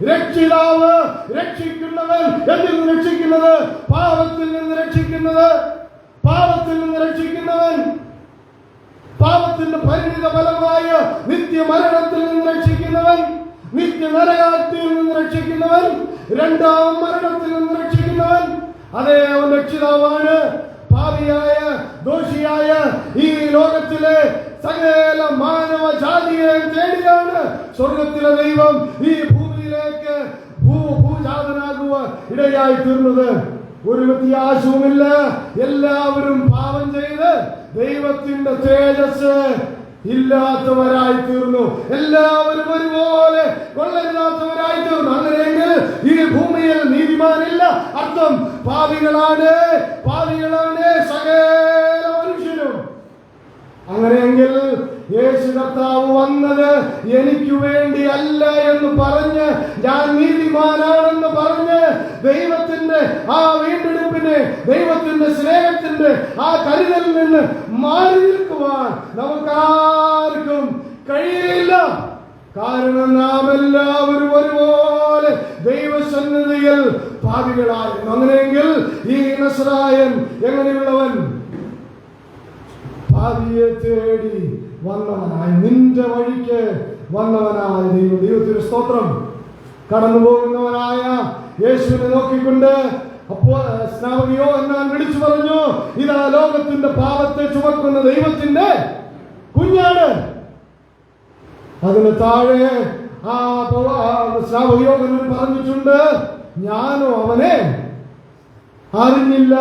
രക്ഷിതാവ്, രക്ഷിക്കുന്നവൻ. എന്തിൽ നിന്ന് രക്ഷിക്കുന്നത്? പാപത്തിൽ നിന്ന് രക്ഷിക്കുന്നത്. പാപത്തിൽ നിന്ന് രക്ഷിക്കുന്നവൻ, പാപത്തിന്റെ പരിണിത ഫലമായ നിത്യമരണത്തിൽ നിന്ന് രക്ഷിക്കുന്നവൻ, നിത്യനരകത്തിൽ നിന്ന് രക്ഷിക്കുന്നവൻ, രണ്ടാം മരണത്തിൽ നിന്ന് രക്ഷിക്കുന്നവൻ. അതേ, അവൻ രക്ഷിതാവാണ്. പാപിയായ ദോഷിയായ ഈ ലോകത്തിലെ സകല മാനവ ജാതിയെ തേടിയാണ് സ്വർഗത്തിലെ ദൈവം ഈ ഭൂമിയിലേക്ക് ഭൂജാതനാകുവാൻ ഇടയായി തീർന്നത്. ഒരു വ്യത്യാസവുമില്ല. എല്ലാവരും പാപം ചെയ്ത് ദൈവത്തിന്റെ തേജസ് ഇല്ലാത്തവരായി തീർന്നു. എല്ലാവരും ഒരുപോലെ കൊള്ളരുതാത്തവരായി തീർന്നു. അങ്ങനെയെങ്കിൽ ഈ ഭൂമിയിൽ നീതിമാനില്ല. അർത്ഥം പാപികളാണ്, പാപികളാണ് സകല മനുഷ്യരും. അങ്ങനെയെങ്കിൽ യേശു കർത്താവ് വന്നത് എനിക്ക് വേണ്ടി അല്ല എന്ന് പറഞ്ഞ്, ഞാൻ നീതിമാനാണെന്ന് പറഞ്ഞ് ദൈവത്തിന്റെ ആ വീണ്ടെടുപ്പിനെ, ദൈവത്തിന്റെ സ്നേഹത്തിന്റെ ആ കരുതലിൽ നിന്ന് മാറി നിൽക്കുവാൻ നമുക്കാർക്കും കഴിയില്ല. കാരണം നാം എല്ലാവരും ഒരുപോലെ ദൈവസന്നിധിയിൽ പാപികളായിരുന്നു. അങ്ങനെയെങ്കിൽ ഈ നസറായൻ എങ്ങനെയുള്ളവൻ? പാപിയെ തേടി വന്നവനായ, നിന്റെ വഴിക്ക് വന്നവനായ ദൈവം. ദൈവത്തിന് സ്തോത്രം. കടന്നു പോകുന്നവനായ യേശുവിനെ നോക്കിക്കൊണ്ട് അപ്പോൾ സ്നാപക യോഹന്നാൻ വിളിച്ചു പറഞ്ഞു, ഇതാ ലോകത്തിന്റെ പാപത്തെ ചുമക്കുന്ന ദൈവത്തിന്റെ കുഞ്ഞാണ്. അതിന് താഴെ ആ സ്നാപക യോഹന്നാൻ പറഞ്ഞിട്ടുണ്ട്, ഞാനോ അവനെ അറിഞ്ഞില്ല.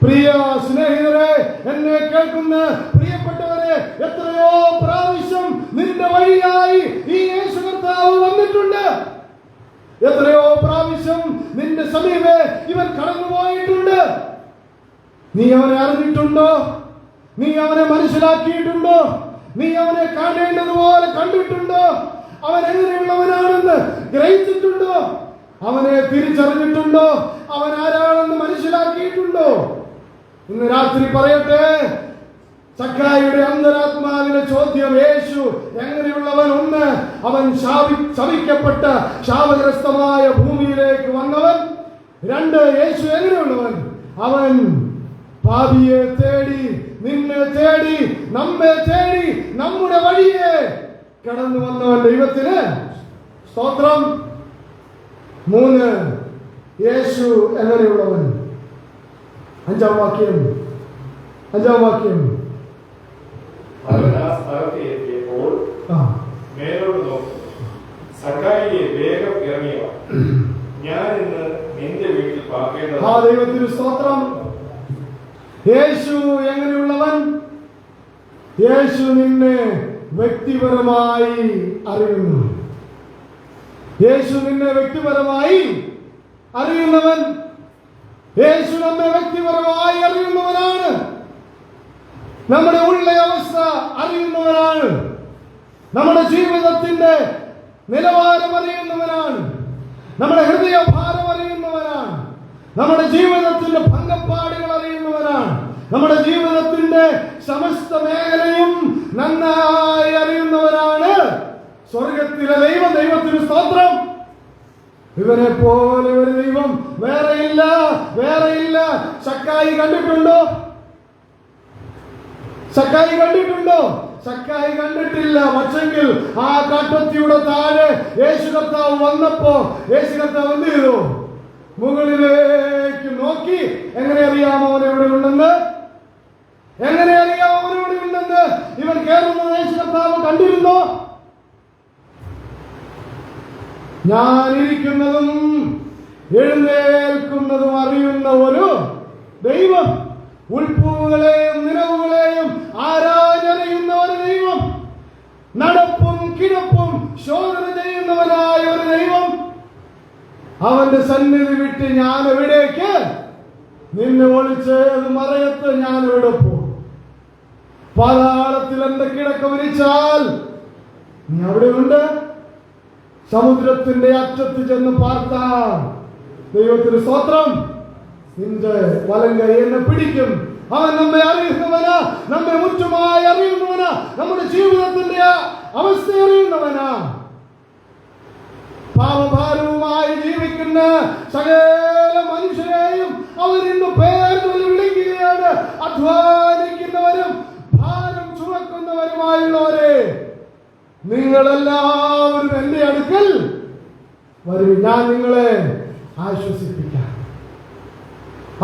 പ്രിയ സ്നേഹിതരെ, എന്നെ കേൾക്കുന്ന പ്രിയപ്പെട്ടവരെ, എത്രയോ പ്രാവശ്യം നിന്റെ വഴിയായി ഈ യേശു കർത്താവ് വന്നിട്ടുണ്ട്. എത്രയോ പ്രാവശ്യം നിന്റെ സമീപേ ഇവൻ കടന്നുപോയിട്ടുണ്ട്. നീ അവനെ അറിഞ്ഞിട്ടുണ്ടോ? നീ അവനെ മനസ്സിലാക്കിയിട്ടുണ്ടോ? നീ അവനെ കാണേണ്ടതുപോലെ കണ്ടിട്ടുണ്ടോ? അവൻ എങ്ങനെയുള്ളവനാണെന്ന് ഗ്രഹിച്ചിട്ടുണ്ടോ? അവനെ തിരിച്ചറിഞ്ഞിട്ടുണ്ടോ? അവൻ ആരാണെന്ന് മനസ്സിലാക്കിയിട്ടുണ്ടോ? ഇന്ന് രാത്രി പറയട്ടെ, സക്കായിയുടെ അന്തരാത്മാവിലെ ചോദ്യം, യേശു എങ്ങനെയുള്ളവൻ? ഒന്ന്, അവൻ ശപിക്കപ്പെട്ട ശാപഗ്രസ്തമായ ഭൂമിയിലേക്ക് വന്നവൻ. രണ്ട്, യേശു എങ്ങനെയുള്ളവൻ? അവൻ പാപിയെ തേടി, നിന്നെ തേടി, നമ്മെ തേടി, നമ്മുടെ വഴിയെ കടന്നു വന്നവൻ. ദൈവത്തിന് സ്തോത്രം. മൂന്ന്, യേശു എങ്ങനെയുള്ളവൻ? അഞ്ചാം വാക്യം അവൻ ആ സ്ഥലത്ത് എത്തിയപ്പോൾ മേലോട്ട് നോക്കി, സക്കായിയെ വേഗം ഇറങ്ങിയ, ഞാൻ ഇന്ന് നിന്റെ വീട്ടിൽ പാർക്കേണ്ടത്. ആ ദൈവത്തിന് സ്തോത്രം. യേശു എങ്ങനെയുള്ളവൻ? യേശു നിന്നെ വ്യക്തിപരമായി അറിയുന്നു. യേശു നിന്നെ വ്യക്തിപരമായി അറിയുന്നവൻ. യേശു നമ്മെ വ്യക്തിപരമായി അറിയുന്നവനാണ്. നമ്മുടെ ഉള്ള അവസ്ഥ അറിയുന്നവനാണ്. നമ്മുടെ ജീവിതത്തിന്റെ നിലവാരം അറിയുന്നവനാണ്. നമ്മുടെ ഹൃദയഭാരം അറിയുന്നവനാണ്. നമ്മുടെ ജീവിതത്തിന്റെ ഭംഗപ്പാടുകൾ അറിയുന്നവനാണ്. നമ്മുടെ ജീവിതത്തിന്റെ സമസ്ത മേഖലയും നന്നായി അറിയുന്നവനാണ് സ്വർഗത്തിലെ ദൈവം. ദൈവത്തിന് സ്തോത്രം. ഇവരെ പോലെ ഒരു ദൈവം വേറെയില്ല, വേറെയില്ല. സക്കായി കണ്ടിട്ടുണ്ടോ? സക്കായി കണ്ടിട്ടുണ്ടോ? സക്കായി കണ്ടിട്ടില്ല. പക്ഷെങ്കിൽ ആ കാട്ടത്തിയുടെ താഴെ യേശു കർത്താവ് വന്നപ്പോ യേശു കർത്താവ് എന്ത് ചെയ്തു? മുകളിലേക്ക് നോക്കി. എങ്ങനെ അറിയാമോ അവൻ എവിടെ ഉണ്ടെന്ന്? എങ്ങനെ അറിയാമോ അവൻ എവിടെ ഉണ്ടെന്ന്? ഇവൻ കേറുന്നത് യേശു കർത്താവ് കണ്ടിരുന്നോ? ഞാൻ ഇരിക്കുന്നതും എഴുന്നേൽക്കുന്നതും അറിയുന്ന ഒരു ദൈവം, ഉൾപ്പൂവുകളെയും നിലവുകളെയും ആരാഞ്ഞറിയുന്ന ഒരു ദൈവം, നടപ്പും കിടപ്പും ശോധന ചെയ്യുന്നവനായ ഒരു ദൈവം. അവന്റെ സന്നിധി വിട്ട് ഞാൻ എവിടേക്ക്? നിന്നെ ഒളിച്ച് മറയത്ത് ഞാൻ എവിടെ പോകും? പാതാളത്തിൽ എന്റെ കിടക്ക വിരിച്ചാൽ നീ അവിടെയുണ്ട്. സമുദ്രത്തിന്റെ അറ്റത്ത് ചെന്ന് പാർത്താൽ ദൈവത്തിന് സ്തോത്രം, നിന്റെ വലങ്കൈ എന്നെ പിടിക്കും. അവൻ നമ്മെ അറിയുന്നവനാ, നമ്മെ മുറ്റുമായി അറിയുന്നവനാ, നമ്മുടെ ജീവിതത്തിന്റെ അവസ്ഥ അറിയുന്നവനാ. പാപഭാരവുമായി ജീവിക്കുന്ന സകല മനുഷ്യരെയും അവർ ഇന്ന് പേര് വിളിക്കുകയാണ്. അധ്വാനിക്കുന്നവരും ഭാരം ചുമക്കുന്നവരുമായുള്ളവരെ, നിങ്ങളെല്ലാവരും എന്റെ അടുക്കൽ വരും, ഞാൻ നിങ്ങളെ ആശ്വസിപ്പിക്കാം.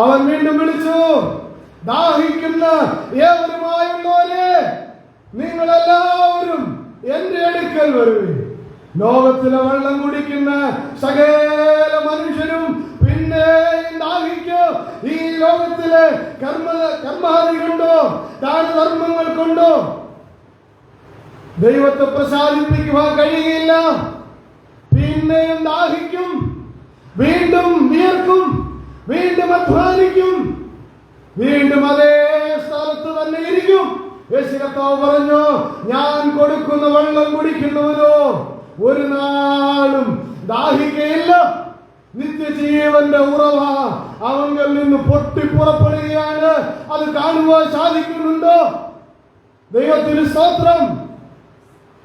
അവൻ വീണ്ടും വിളിച്ചു, ദാഹിക്കുന്ന ഏവരുമായുള്ളവരെ, നിങ്ങളെല്ലാവരും എന്റെ അടുക്കൽ വരുവിൻ. ലോകത്തിലെ വെള്ളം കുടിക്കുന്ന സകല മനുഷ്യരും പിന്നെയും ദാഹിക്കും. ഈ ലോകത്തിലെ കർമാദി കൊണ്ടോ ദാനധർമ്മങ്ങൾ കൊണ്ടോ ദൈവത്തെ പ്രസാദിപ്പിക്കുവാൻ കഴിയില്ല. പിന്നെയും ദാഹിക്കും, വീണ്ടും വിയർക്കും, വീണ്ടും അധ്വാനിക്കും, വീണ്ടും അതേ സ്ഥലത്ത് തന്നെ ഇരിക്കും. യേശു കർത്താവ് പറഞ്ഞു, ഞാൻ കൊടുക്കുന്ന വെള്ളം കുടിക്കുന്നവരോ ഒരു നാളും ദാഹിക്കയില്ല. നിത്യജീവന്റെ ഉറവ അവങ്കിൽ നിന്ന് പൊട്ടിപ്പുറപ്പെടുകയാണ്. അത് കാണുവാൻ സാധിക്കുന്നുണ്ടോ? ദൈവത്തിന് സ്തോത്രം.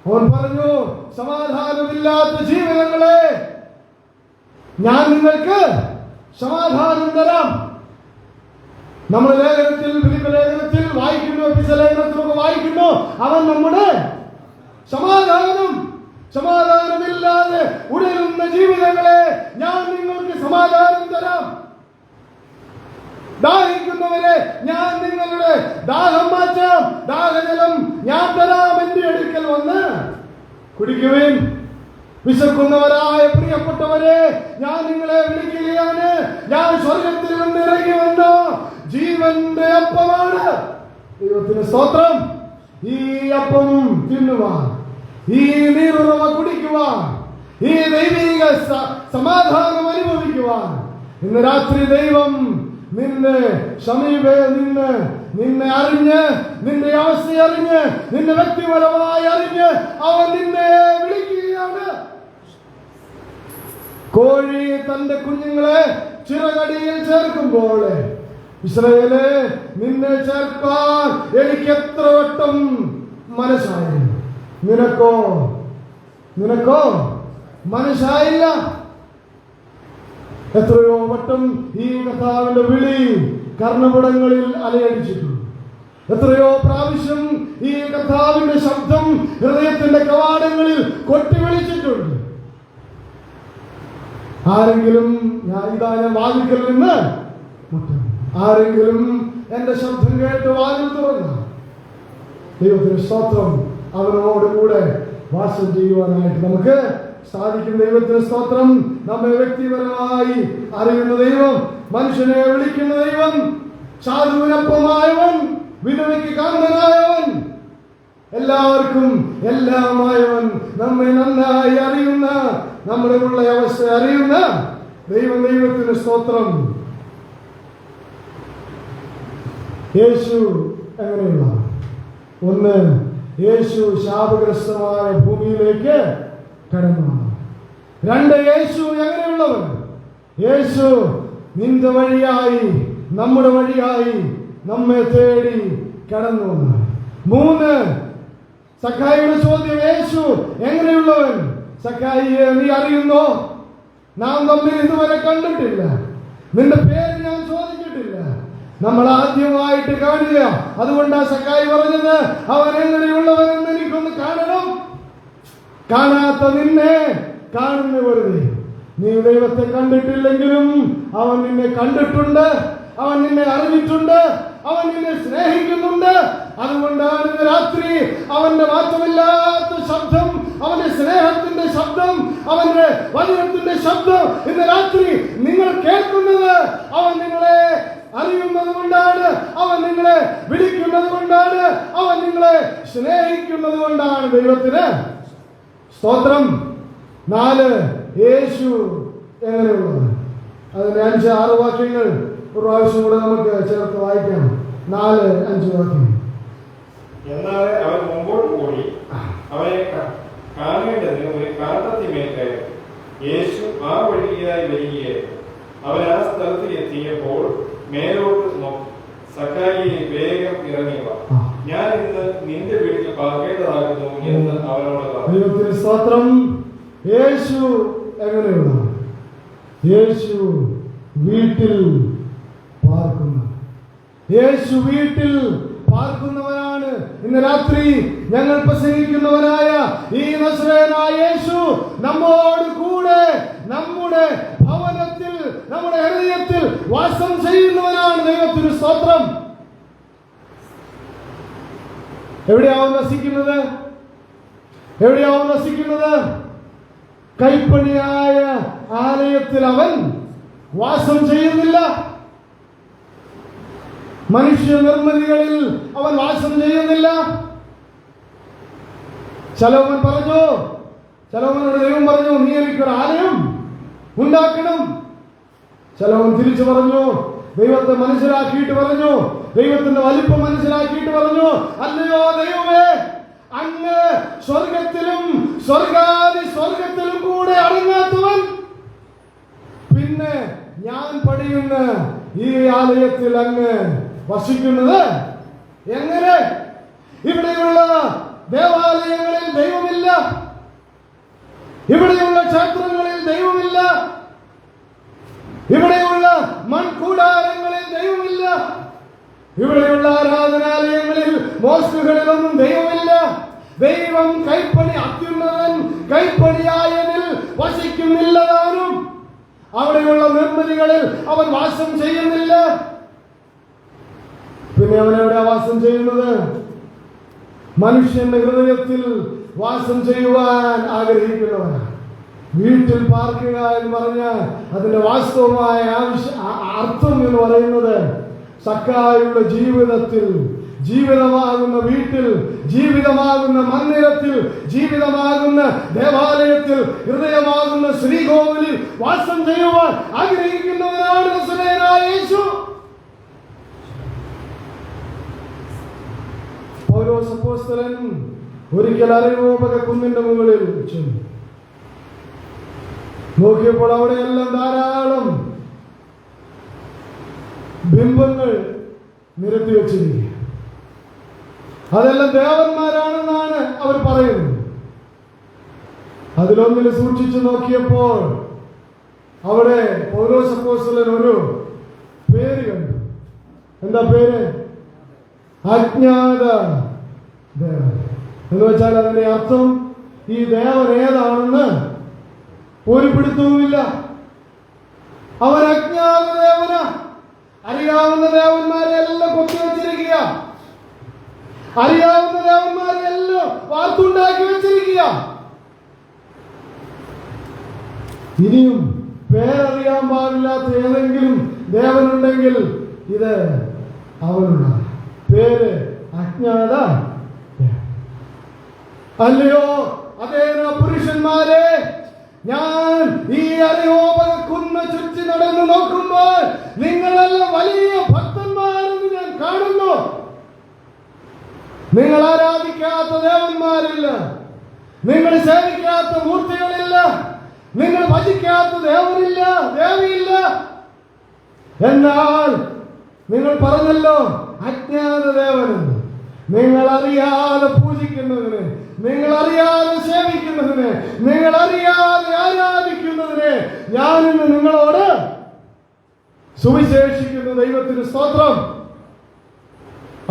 അവൻ പറഞ്ഞു, സമാധാനമില്ലാത്ത ജീവിതങ്ങളെ ഞാൻ നിങ്ങൾക്ക് സമാധാനം തരാം. നമ്മൾ ലേഖനത്തിൽ, ഫിലിപ്പ് ലേഖനത്തിൽ വായിക്കുന്നു, എഫെസ്യ ലേഖനത്തിലൊക്കെ വായിക്കുന്നു, അവൻ നമ്മുടെ സമാധാനമില്ലാതെ ഉടലുന്ന ജീവിതങ്ങളെ ഞാൻ നിങ്ങൾക്ക് സമാധാനം തരാം. ദാഹിക്കുന്നവരെ ഞാൻ നിങ്ങളുടെ ദാഹം മാറ്റാം, ദാഹജലം ഞാൻ തരാം. എന്റെ അടുക്കൽ വന്ന് കുടിക്കുവിൻ. വിശക്കുന്നവരായ പ്രിയപ്പെട്ടവരെ, ഞാൻ നിങ്ങളെ വിളിക്കുകയാണ്. ഞാൻ സ്വർഗത്തിൽ നിന്ന് ഇറങ്ങി വന്ന ജീവന്റെ അപ്പമാണ്. ദൈവത്തിന് സ്തോത്രം. ഈ അപ്പം തിന്നുവാൻ, ഈ നീരുറവ കുടിക്കുവാൻ, ഈ ദൈവിക സമാധാനം അനുഭവിക്കുവാൻ ഇന്ന് രാത്രി ദൈവം നിന്നെ നിന്നെ അറിഞ്ഞ്, നിന്റെ അവസ്ഥ അറിഞ്ഞ്, നിന്റെ വ്യക്തിപരമായി അറിഞ്ഞ് അവൻ നിന്നെ വിളിക്കുകയാണ്. കോഴി തന്റെ കുഞ്ഞുങ്ങളെ ചിറകടിയിൽ ചേർക്കുമ്പോൾ, ഇസ്രായേലേ, നിന്നെ ചേർക്കാൻ എനിക്ക് എത്ര വട്ടം മനസ്സായി, നിനക്കോ മനസ്സായില്ല. എത്രയോ വട്ടം ഈ കർത്താവിന്റെ വിളി കർണപുടങ്ങളിൽ അലയടിച്ചിട്ടുണ്ട്. എത്രയോ പ്രാവശ്യം ഈ കർത്താവിന്റെ ശബ്ദം ഹൃദയത്തിന്റെ കവാടങ്ങളിൽ കൊട്ടി വിളിച്ചിട്ടുണ്ട്. ആരെങ്കിലും ഞാൻ വാതിൽക്കൽ നിന്ന് ആരെങ്കിലും എന്റെ ശബ്ദം കേട്ട് വാതിൽ തുറന്ന ദൈവത്തിന് സ്തോത്രം, അവനോട് കൂടെ വാസം ചെയ്യുവാനായിട്ട് നമുക്ക് സാധിക്കും. ദൈവത്തിന് സ്തോത്രം. നമ്മെ വ്യക്തിപരമായി അറിയുന്ന ദൈവം, മനുഷ്യനെ വിളിക്കുന്ന ദൈവം, സാധുവിനൊപ്പമായവൻ, വിധവയ്ക്ക് കാന്തനായവൻ, എല്ലാവർക്കും എല്ലാമായവൻ, നമ്മെ നന്നായി അറിയുന്ന, നമ്മുടെ ഉള്ള അവസ്ഥ അറിയുന്ന ദൈവം. ദൈവത്തിന് സ്തോത്രം. യേശു എങ്ങനെയുള്ള? ഒന്ന്, യേശു ശാപഗ്രസ്തമായ ഭൂമിയിലേക്ക് കടന്നു. രണ്ട്, യേശു എങ്ങനെയുള്ളവൻ? യേശു നിന്റെ വഴിയായി, നമ്മുടെ വഴിയായി നമ്മെ തേടി കടന്നു വന്നു. മൂന്ന്, സക്കായിയുടെ ചോദ്യം, യേശു എങ്ങനെയുള്ളവൻ? സക്കായിയെ നീ അറിയുന്നോ? നാം തമ്മിൽ ഇതുവരെ കണ്ടിട്ടില്ല, നിന്റെ പേര് ഞാൻ ചോദിച്ചിട്ടില്ല, നമ്മൾ ആദ്യമായിട്ട് കാണുക. അതുകൊണ്ടാ സക്കായി പറഞ്ഞത്, അവൻ എങ്ങനെയുള്ളവനെന്ന് എനിക്കൊന്ന് കാണണം. കാണാത്ത നിന്നെ കാണുന്ന വെറുതെ. നീ ദൈവത്തെ കണ്ടിട്ടില്ലെങ്കിലും അവൻ നിന്നെ കണ്ടിട്ടുണ്ട്, അവൻ നിന്നെ അറിഞ്ഞിട്ടുണ്ട്, അവൻ നിന്നെ സ്നേഹിക്കുന്നുണ്ട്. അതുകൊണ്ടാണ് ഇന്ന് രാത്രി അവന്റെ മാറ്റമില്ലാത്ത ശബ്ദം അവന്റെ സ്നേഹത്തിന്റെ ശബ്ദം, അവന്റെ വചനത്തിന്റെ ശബ്ദം ഇന്ന് രാത്രി നിങ്ങൾ കേൾക്കുന്നത് അവൻ നിങ്ങളെ അറിയുന്നത് കൊണ്ടാണ്, അവൻ നിങ്ങളെ വിളിക്കുന്നത് കൊണ്ടാണ്, അവൻ നിങ്ങളെ സ്നേഹിക്കുന്നത് കൊണ്ടാണ്. ദൈവത്തിന് സ്തോത്രം. 4 യേശു എങ്ങനെയുള്ളത്? അതിന് 5-6 വാക്യങ്ങൾ ഒരു പ്രാവശ്യം കൂടെ നമുക്ക് ചേർത്ത് വായിക്കാം. 4-5 വാക്യം. എന്നാൽ അവൻ മുമ്പോട്ട് പോയി അവനെ കാണേണ്ടതിന് ഒരു കാട്ടത്തിന്മേൽ കയറി. യേശു ആ വഴിയായി വരികയായിരുന്നു. അവൻ ആ സ്ഥലത്ത് എത്തിയപ്പോൾ മേലോട്ട് നോക്കി, സക്കായിയെ വേഗം ഇറങ്ങി വാ, ഞാൻ ഇന്ന് നിന്റെ വീട്ടിൽ പാർക്കേണ്ടതാകുന്നു എന്ന് അവനോട് പറഞ്ഞു. ദൈവത്തിന് സ്തോത്രം. യേശു എങ്ങനെയുള്ള? യേശു വീട്ടിൽ പാർക്കുന്നു. യേശു വീട്ടിൽ പാർക്കുന്നവനാണ്. ഇന്ന് രാത്രി ഞങ്ങൾ പ്രസംഗിക്കുന്നവനായ ഈ നസ്രയനായ യേശു നമ്മോട് കൂടെ നമ്മുടെ ഭവനത്തിൽ, നമ്മുടെ ഹൃദയത്തിൽ വാസം ചെയ്യുന്നവനാണ്. ദൈവത്തിന് സ്തോത്രം. എവിടെയാവും വസിക്കുന്നത്? എവിടെയാവും വസിക്കുന്നത്? കൈപ്പണിയായ ആലയത്തിൽ അവൻ വാസം ചെയ്യുന്നില്ല. മനുഷ്യ നിർമ്മിതികളിൽ അവൻ വാസം ചെയ്യുന്നില്ല. ശലോമോൻ പറഞ്ഞു, ശലോമോനോട് ദൈവം പറഞ്ഞു, നീ എനിക്കൊരു ആലയം ഉണ്ടാക്കണം. ശലോമോൻ തിരിച്ചു പറഞ്ഞു, ദൈവത്തെ മനസ്സിലാക്കിയിട്ട് പറഞ്ഞു, ദൈവത്തിന്റെ വലിപ്പം മനസ്സിലാക്കിയിട്ട് പറഞ്ഞു, അല്ലയോ ദൈവമേ, അങ്ങ് സ്വർഗത്തിലും സ്വർഗാദി സ്വർഗത്തിലും കൂടെ അടങ്ങാത്തവൻ, പിന്നെ ഞാൻ പണിയുന്ന ഈ ആലയത്തിൽ അങ്ങ് വസിക്കുന്നത് എങ്ങനെ? ഇവിടെയുള്ള ദേവാലയങ്ങളിൽ ദൈവമില്ല, ഇവിടെയുള്ള ക്ഷേത്രങ്ങളിൽ ദൈവമില്ല, ഇവിടെയുള്ള മൺകൂടാരങ്ങളിൽ ദൈവമില്ല, ഇവിടെയുള്ള ആരാധനാലയങ്ങളിൽ മോസ്കുകളിലൊന്നും ദൈവമില്ല. ദൈവം കൈപ്പണി അത്യുന്നതൻ കൈപ്പണിയായതിൽ വസിക്കുന്നില്ലതാനും. അവിടെയുള്ള നിർമ്മിതികളിൽ അവൻ വാസം ചെയ്യുന്നില്ല. പിന്നെ അവൻ എവിടെ വാസം ചെയ്യുന്നത്? മനുഷ്യന്റെ ഹൃദയത്തിൽ വാസം ചെയ്യുവാൻ ആഗ്രഹിക്കുന്നവനാണ്. വീട്ടിൽ പാർക്കുക എന്ന് പറഞ്ഞാൽ അതിന്റെ വാസ്തവമായ അർത്ഥം എന്ന് പറയുന്നത് സക്കായിയുടെ ജീവിതത്തിൽ, ജീവിതമാകുന്ന വീട്ടിൽ, ജീവിതമാകുന്ന മന്ദിരത്തിൽ, ജീവിതമാകുന്ന ദേവാലയത്തിൽ, ഹൃദയമാകുന്ന ശ്രീകോവിലിൽ വാസം ചെയ്യുവാൻ ആഗ്രഹിക്കുന്നവനാണ് നസറേയനായ യേശു. പൗലോസ് അപ്പോസ്തലൻ ഒരിക്കൽ അരയോപക കുന്നിന്റെ മുകളിൽ ചെന്നു. നോക്കിയപ്പോൾ അവിടെയെല്ലാം ധാരാളം ബിംബങ്ങൾ നിരത്തി വെച്ചിരിക്കുക. അതെല്ലാം ദേവന്മാരാണെന്നാണ് അവർ പറയുന്നത്. അതിലൊന്നിൽ സൂക്ഷിച്ചു നോക്കിയപ്പോൾ അവിടെ പൗലോസ് അപ്പോസ്തലൻ ഒരു പേര് കണ്ടു. എന്താ പേര്? അജ്ഞാത ദേവൻ എന്ന് വെച്ചാൽ അതിന്റെ അർത്ഥം ഈ ദേവൻ ഏതാണെന്ന് ഒരു പിടുത്തവുമില്ല. അവൻ അജ്ഞാത ദേവന. അറിയാവുന്ന ദേവന്മാരെ എല്ലാം കൊത്തിവെച്ചിരിക്കുക, അറിയാവുന്ന ദേവന്മാരെ എല്ലാം വാർത്തുണ്ടാക്കി വെച്ചിരിക്കുക. ഇനിയും പേരറിയാൻ പാടില്ലാത്ത ഏതെങ്കിലും ദേവനുണ്ടെങ്കിൽ ഇത് അവനുള്ള പേര് അജ്ഞാത. അല്ലയോ അതേ പുരുഷന്മാരെ, ഞാൻ ഈ അരയോപക കുന്ന് ചുറ്റി നടന്നു നോക്കുമ്പോൾ നിങ്ങളെല്ലാം വലിയ ഭക്തന്മാരെന്ന് ഞാൻ കാണുന്നു. നിങ്ങൾ ആരാധിക്കാത്ത ദേവന്മാരില്ല, നിങ്ങൾ സേവിക്കാത്ത മൂർത്തികളില്ല, നിങ്ങൾ ഭജിക്കാത്ത ദേവനില്ല, ദേവിയില്ല. എന്നാൽ നിങ്ങൾ പറഞ്ഞല്ലോ അജ്ഞാത ദേവനെന്ന്. നിങ്ങൾ അറിയാതെ പൂജിക്കുന്നതിന്, നിങ്ങൾ അറിയാതെ സേവിക്കുന്നതിന്, നിങ്ങൾ അറിയാതെ ആരാധിക്കുന്നതിന് ഞാനിന്ന് നിങ്ങളോട് സുവിശേഷിക്കുന്നു. ദൈവത്തിന് സ്തോത്രം.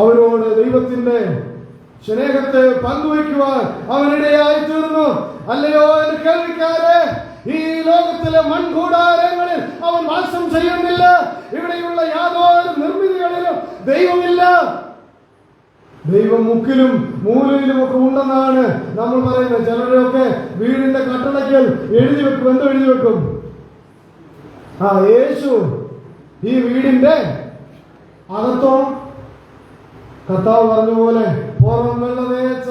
അവരോട് ദൈവത്തിന്റെ സ്നേഹത്തെ പങ്കുവയ്ക്കുവാൻ അവനിടയായി തീർന്നു. അല്ലയോ എന്റെ കേൾവിക്കാരെ, ഈ ലോകത്തിലെ മൺകൂടാരങ്ങളിൽ അവൻ വാസം ചെയ്യുന്നില്ല. ഇവിടെയുള്ള യാതൊരു നിർമ്മിതികളിലും ദൈവമില്ല. ദൈവം മുക്കിലും മൂലയിലും ഒക്കെ ഉണ്ടെന്നാണ് നമ്മൾ പറയുന്നത്. ചിലരൊക്കെ വീടിന്റെ കട്ടളയ്ക്കൽ എഴുതി വെക്കും. എന്തോ എഴുതി വെക്കും? യേശു ഈ വീടിന്റെ അകത്തോ കർത്താവ് പറഞ്ഞ പോലെ പുറം വെള്ള തേച്ച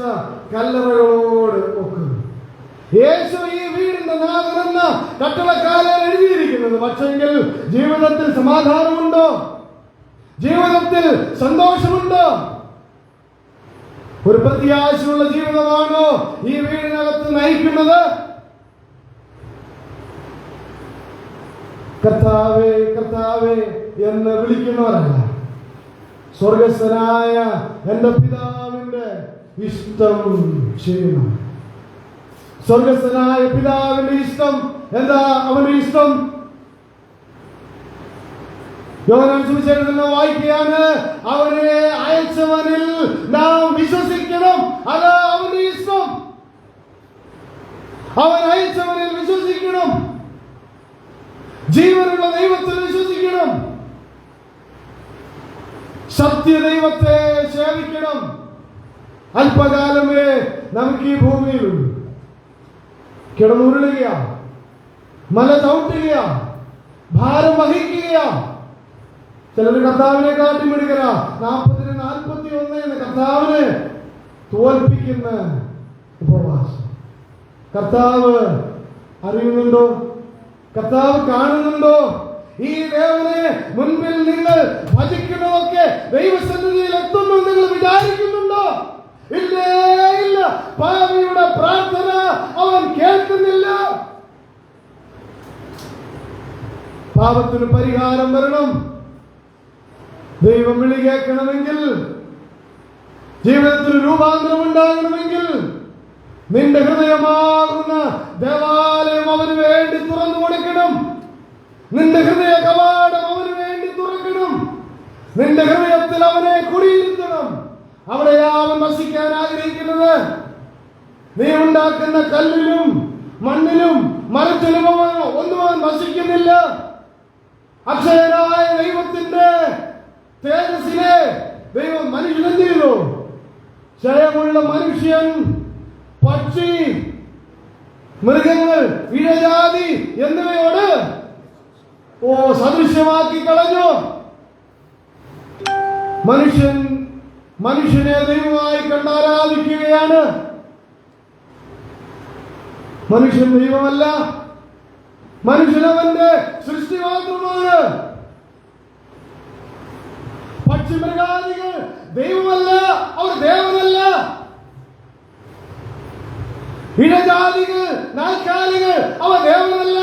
കല്ലറകളോട് ഒക്കെ യേശു ഈ വീടിന്റെ നാഥനെന്ന കട്ടളക്കാലം എഴുതിയിരിക്കുന്നത്. പക്ഷെങ്കിൽ ജീവിതത്തിൽ സമാധാനമുണ്ടോ? ജീവിതത്തിൽ സന്തോഷമുണ്ടോ? ഒരു പ്രത്യാശയുള്ള ജീവിതമാണോ ഈ വീടിനകത്ത് നയിക്കുന്നത്? കർത്താവേ കർത്താവേ എന്ന് വിളിക്കുന്നവരല്ല, സ്വർഗസ്ഥനായ എന്റെ പിതാവിന്റെ ഇഷ്ടം ചെയ്യണം. സ്വർഗസ്ഥനായ പിതാവിന്റെ ഇഷ്ടം എന്താ? അവന്റെ ഇഷ്ടം യോഹന്നാൻ സുവിശേഷത്തിൽ നാം വായിക്കുകയാണ്, അവനെ അയച്ചവനിൽ നാം വിശ്വസിക്കണം. അതാ അവന്റെ ഇഷ്ടം. അവൻ അയച്ചവനിൽ വിശ്വസിക്കണം. ജീവനുള്ള ദൈവത്തിൽ വിശ്വസിക്കണം. സത്യദൈവത്തെ സേവിക്കണം. അല്പകാലമേ നമുക്ക് ഈ ഭൂമിയിൽ കിടന്നുരുളുക, മല ചവിട്ടുക, ഭാരം വഹിക്കുക. ചിലർ കർത്താവിനെ കാട്ടിമിടുക. 40-41 കർത്താവിനെ തോൽപ്പിക്കുന്ന ഉപവാസം. കർത്താവ് അറിയുന്നുണ്ടോ? കർത്താവ് കാണുന്നുണ്ടോ? ഈ ദേവനെ മുൻപിൽ നിങ്ങൾ ഭജിക്കുന്നതൊക്കെ ദൈവസന്നിധിയിൽ എത്തുന്നു നിങ്ങൾ വിചാരിക്കുന്നുണ്ടോ? ഇല്ലേ, ഇല്ല. പാപിയുടെ പ്രാർത്ഥന അവൻ കേൾക്കുന്നില്ല. പാപത്തിന് പരിഹാരം വരണം. ദൈവം വിളി കേൾക്കണമെങ്കിൽ, ജീവിതത്തിൽ രൂപാന്തരം ഉണ്ടാകണമെങ്കിൽ നിന്റെ ഹൃദയമാകുന്ന ദേവാലയം അവന് വേണ്ടി തുറന്നു കൊടുക്കണം. നിന്റെ ഹൃദയ കവാടം അവന് വേണ്ടി തുറക്കണം. നിന്റെ ഹൃദയത്തിൽ അവനെ കുടിയിരുത്തണം. അവിടെയാ അവൻ വസിക്കാൻ ആഗ്രഹിക്കുന്നത്. നീ ഉണ്ടാക്കുന്ന കല്ലിലും മണ്ണിലും മരത്തിലും ഒന്നും അവൻ വസിക്കുന്നില്ല. അക്ഷയനായ ദൈവത്തിന്റെ തേജസ്സിലെ ദൈവം മനുഷ്യൻ എന്ത് ചെയ്തു? ക്ഷയമുള്ള മനുഷ്യൻ, പക്ഷി, മൃഗങ്ങൾ, ഇഴജാതി എന്നിവയോട് സദൃശ്യമാക്കി കളഞ്ഞു. മനുഷ്യനെ ദൈവമായി കണ്ടാരാധിക്കുകയാണ്. മനുഷ്യൻ ദൈവമല്ല. മനുഷ്യനവന്റെ സൃഷ്ടി മാത്രമാണ്. പക്ഷിമൃഗാദികൾ ദൈവമല്ല, അവർ ദേവനല്ല. ഇഴജാതികൾ, നാൽക്കാലികൾ അവ ദേവനല്ല.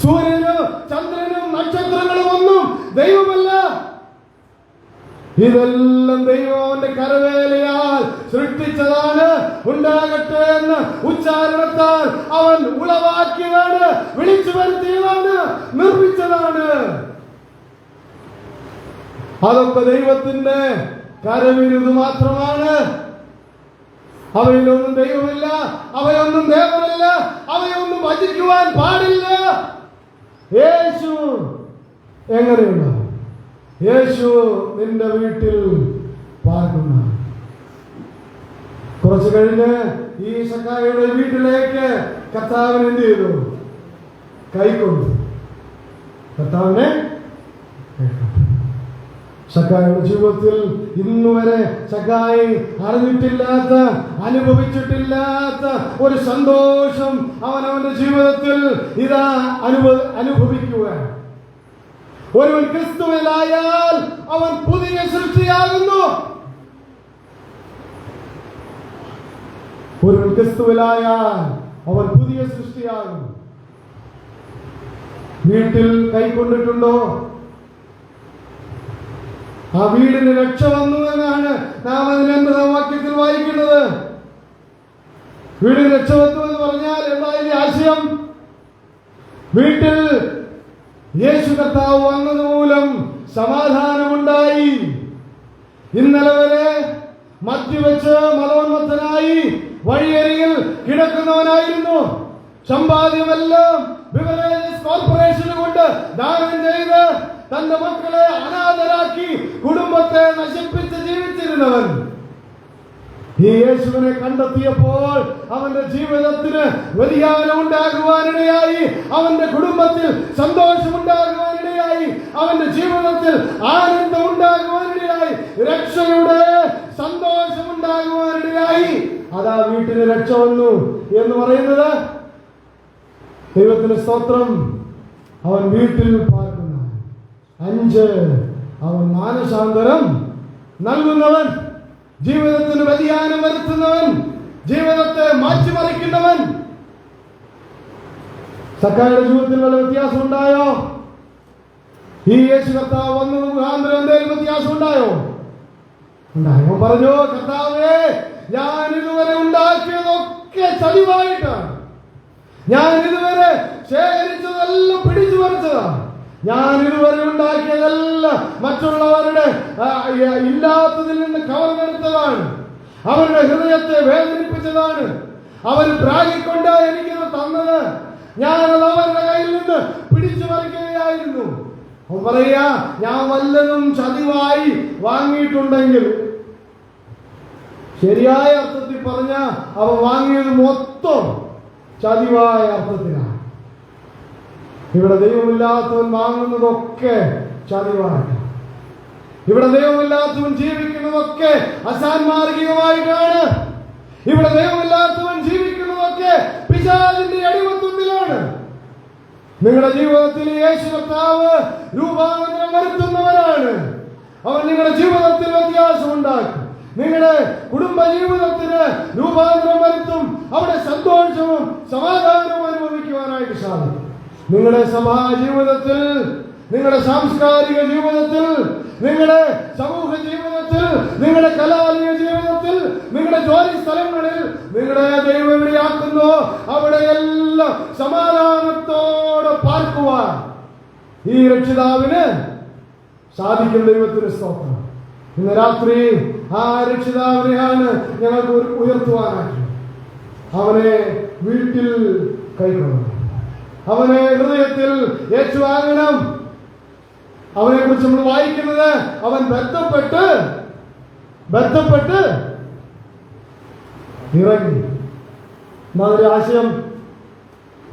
സൂര്യനും ചന്ദ്രനും നക്ഷത്രങ്ങളും ഒന്നും ദൈവമല്ല. ഇതെല്ലാം ദൈവം അവന്റെ കരവേലയാൽ സൃഷ്ടിച്ചതാണ്. ഉണ്ടാകട്ടെ എന്ന് ഉച്ചാരണത്താൽ അവൻ ഉളവാക്കിയതാണ്, വിളിച്ചു വരുത്തിയതാണ്, നിർമ്മിച്ചതാണ്. അതൊക്കെ ദൈവത്തിന്റെ കരവിരുത് മാത്രമാണ്. അവയിലൊന്നും ദൈവമില്ല, അവയൊന്നും ദേവനല്ല, അവയൊന്നും ഭജിക്കുവാൻ പാടില്ല. യേശു എങ്ങനെയുണ്ട്? യേശു നിന്റെ വീട്ടിൽ പാർക്കുന്ന. കുറച്ചു കഴിഞ്ഞ് ഈ സക്കായിയുടെ വീട്ടിലേക്ക് കർത്താവിനെ എന്ത് ചെയ്തു? കൈക്കൊണ്ടു. കർത്താവിനെ സക്കായിയുടെ ജീവിതത്തിൽ ഇന്നുവരെ സക്കായി അറിഞ്ഞിട്ടില്ലാത്ത, അനുഭവിച്ചിട്ടില്ലാത്ത ഒരു സന്തോഷം അവനവന്റെ ജീവിതത്തിൽ ഇതാ അനുഭവിക്കുക. ഒരുവൻ ക്രിസ്തുവിലായാൽ അവൻ പുതിയ സൃഷ്ടിയാകുന്നു. ഒരുവൻ ക്രിസ്തുവിലായാൽ അവൻ പുതിയ സൃഷ്ടിയാകും. വീട്ടിൽ കൈക്കൊണ്ടിട്ടുണ്ടോ? ആ വീടിന് രക്ഷ വന്നു എന്നാണ് നാം 9 വാക്യത്തിൽ വായിക്കുന്നത്. വീടിന് രക്ഷ വന്നു എന്ന് പറഞ്ഞാൽ എന്തായാലും ആശയം, വീട്ടിൽ യേശു കർത്താവ് വന്നത് മൂലം സമാധാനമുണ്ടായി. ഇന്നലെ വരെ മദ്യവെച്ച് മതോന്മത്തനായി വഴിയരികിൽ കിടക്കുന്നവനായിരുന്നു. സമ്പാദ്യമെല്ലാം ബിവറേജസ് കോർപ്പറേഷന് കൊണ്ട് ദാനം ചെയ്ത് തന്റെ മക്കളെ അനാഥരാക്കി കുടുംബത്തെ നശിപ്പിച്ച് ജീവിച്ചിരുന്നവൻ ഈ യേശുവിനെ കണ്ടെത്തിയപ്പോൾ അവന്റെ ജീവിതത്തിന് വ്യതിയാനം ഉണ്ടാകുവാനിടയായി, അവന്റെ കുടുംബത്തിൽ സന്തോഷമുണ്ടാകുവാനിടയായി, അവന്റെ ജീവിതത്തിൽ ആനന്ദം ഉണ്ടാകുവാനിടയായി, രക്ഷയുടെ സന്തോഷമുണ്ടാകുവാനിടയായി. അതാ വീട്ടിന് രക്ഷ വന്നു എന്ന് പറയുന്നത്. ദൈവത്തിന് സ്തോത്രം. അവൻ വീട്ടിൽ പാർക്കുന്നു. 5, അവൻ മാനസാന്തരം നൽകുന്നവൻ, ജീവിതത്തിന് വ്യതിയാനം വരുത്തുന്നവൻ, ജീവിതത്തെ മാറ്റിമറിക്കുന്നവൻ. സക്കായുടെ ജീവിതത്തിൽ വല്ല വ്യത്യാസം ഉണ്ടായോ? ഈ യേശു കർത്താവ് വന്നത് മുഖാന്തരം എന്തെങ്കിലും വ്യത്യാസം ഉണ്ടായോ? ഉണ്ടായോ? പറഞ്ഞു, കർത്താവേ, ഞാൻ ഇതുവരെ ഉണ്ടാക്കിയതൊക്കെ ചതിവായിട്ടാണ്. ഞാൻ ഇതുവരെ ശേഖരിച്ചതെല്ലാം പിടിച്ചു പറിച്ചതാണ്. ഞാൻ ഇതുവരെ ഉണ്ടാക്കിയതെല്ലാം മറ്റുള്ളവരുടെ ഇല്ലാത്തതിൽ നിന്ന് കവർന്നെടുത്തതാണ്. അവരുടെ ഹൃദയത്തെ വേദനിപ്പിച്ചതാണ്. അവർ പ്രാഗിക്കൊണ്ട് എനിക്കത് തന്നത്, ഞാനത് അവരുടെ കയ്യിൽ നിന്ന് പിടിച്ചു പറിക്കുകയായിരുന്നു. അവൻ പറയാ, ഞാൻ വല്ലതും ചതിവായി വാങ്ങിയിട്ടുണ്ടെങ്കിൽ, ശരിയായ അർത്ഥത്തിൽ പറഞ്ഞ അവ വാങ്ങിയത് മൊത്തം ചതിവായ അർത്ഥത്തിലാണ്. ഇവിടെ ദൈവമില്ലാത്തവൻ വാങ്ങുന്നതൊക്കെ ചതിവായിട്ടാണ്. ഇവിടെ ദൈവമില്ലാത്തവൻ ജീവിക്കുന്നതൊക്കെ അസാൻമാർഗികമായിട്ടാണ്. ഇവിടെ ദൈവമില്ലാത്തവൻ ജീവിക്കുന്നതൊക്കെ പിശാചിന്റെ അടിമത്വത്തിലാണ്. നിങ്ങളുടെ ജീവിതത്തിൽ യേശു കർത്താവ് രൂപാന്തരം വരുത്തുന്നവരാണ്. അവൻ നിങ്ങളുടെ ജീവിതത്തിൽ വ്യത്യാസം ഉണ്ടാക്കും. നിങ്ങളുടെ കുടുംബ ജീവിതത്തിന് രൂപാന്തരം വരുത്തും. അവിടെ സന്തോഷവും സമാധാനവും അനുഭവിക്കുവാനായിട്ട് സാധിക്കും. നിങ്ങളുടെ സഭാ ജീവിതത്തിൽ, നിങ്ങളുടെ സാംസ്കാരിക ജീവിതത്തിൽ, നിങ്ങളുടെ സമൂഹ ജീവിതത്തിൽ, നിങ്ങളുടെ കലാലയ ജീവിതത്തിൽ, നിങ്ങളുടെ ജോലി സ്ഥലങ്ങളിൽ നിങ്ങളുടെ ദൈവം എവിടെയാക്കുന്നോ അവിടെയെല്ലാം സമാധാനത്തോടെ പാർക്കുവാൻ ഈ രക്ഷിതാവിന് സാധിക്കും. ദൈവത്തിന് സ്തോത്രം. ഇന്ന് രാത്രി ആ രക്ഷിതാവിനെയാണ് ഞങ്ങൾക്ക് ഉയർത്തുവാനായിട്ട്. അവനെ വീട്ടിൽ കൈക്കൊള്ളണം. അവനെ ഹൃദയത്തിൽ ഏറ്റുവാങ്ങണം. അവനെ കുറിച്ച് നമ്മൾ വായിക്കുന്നത്, അവൻ ബന്ധപ്പെട്ട് ഇറങ്ങി.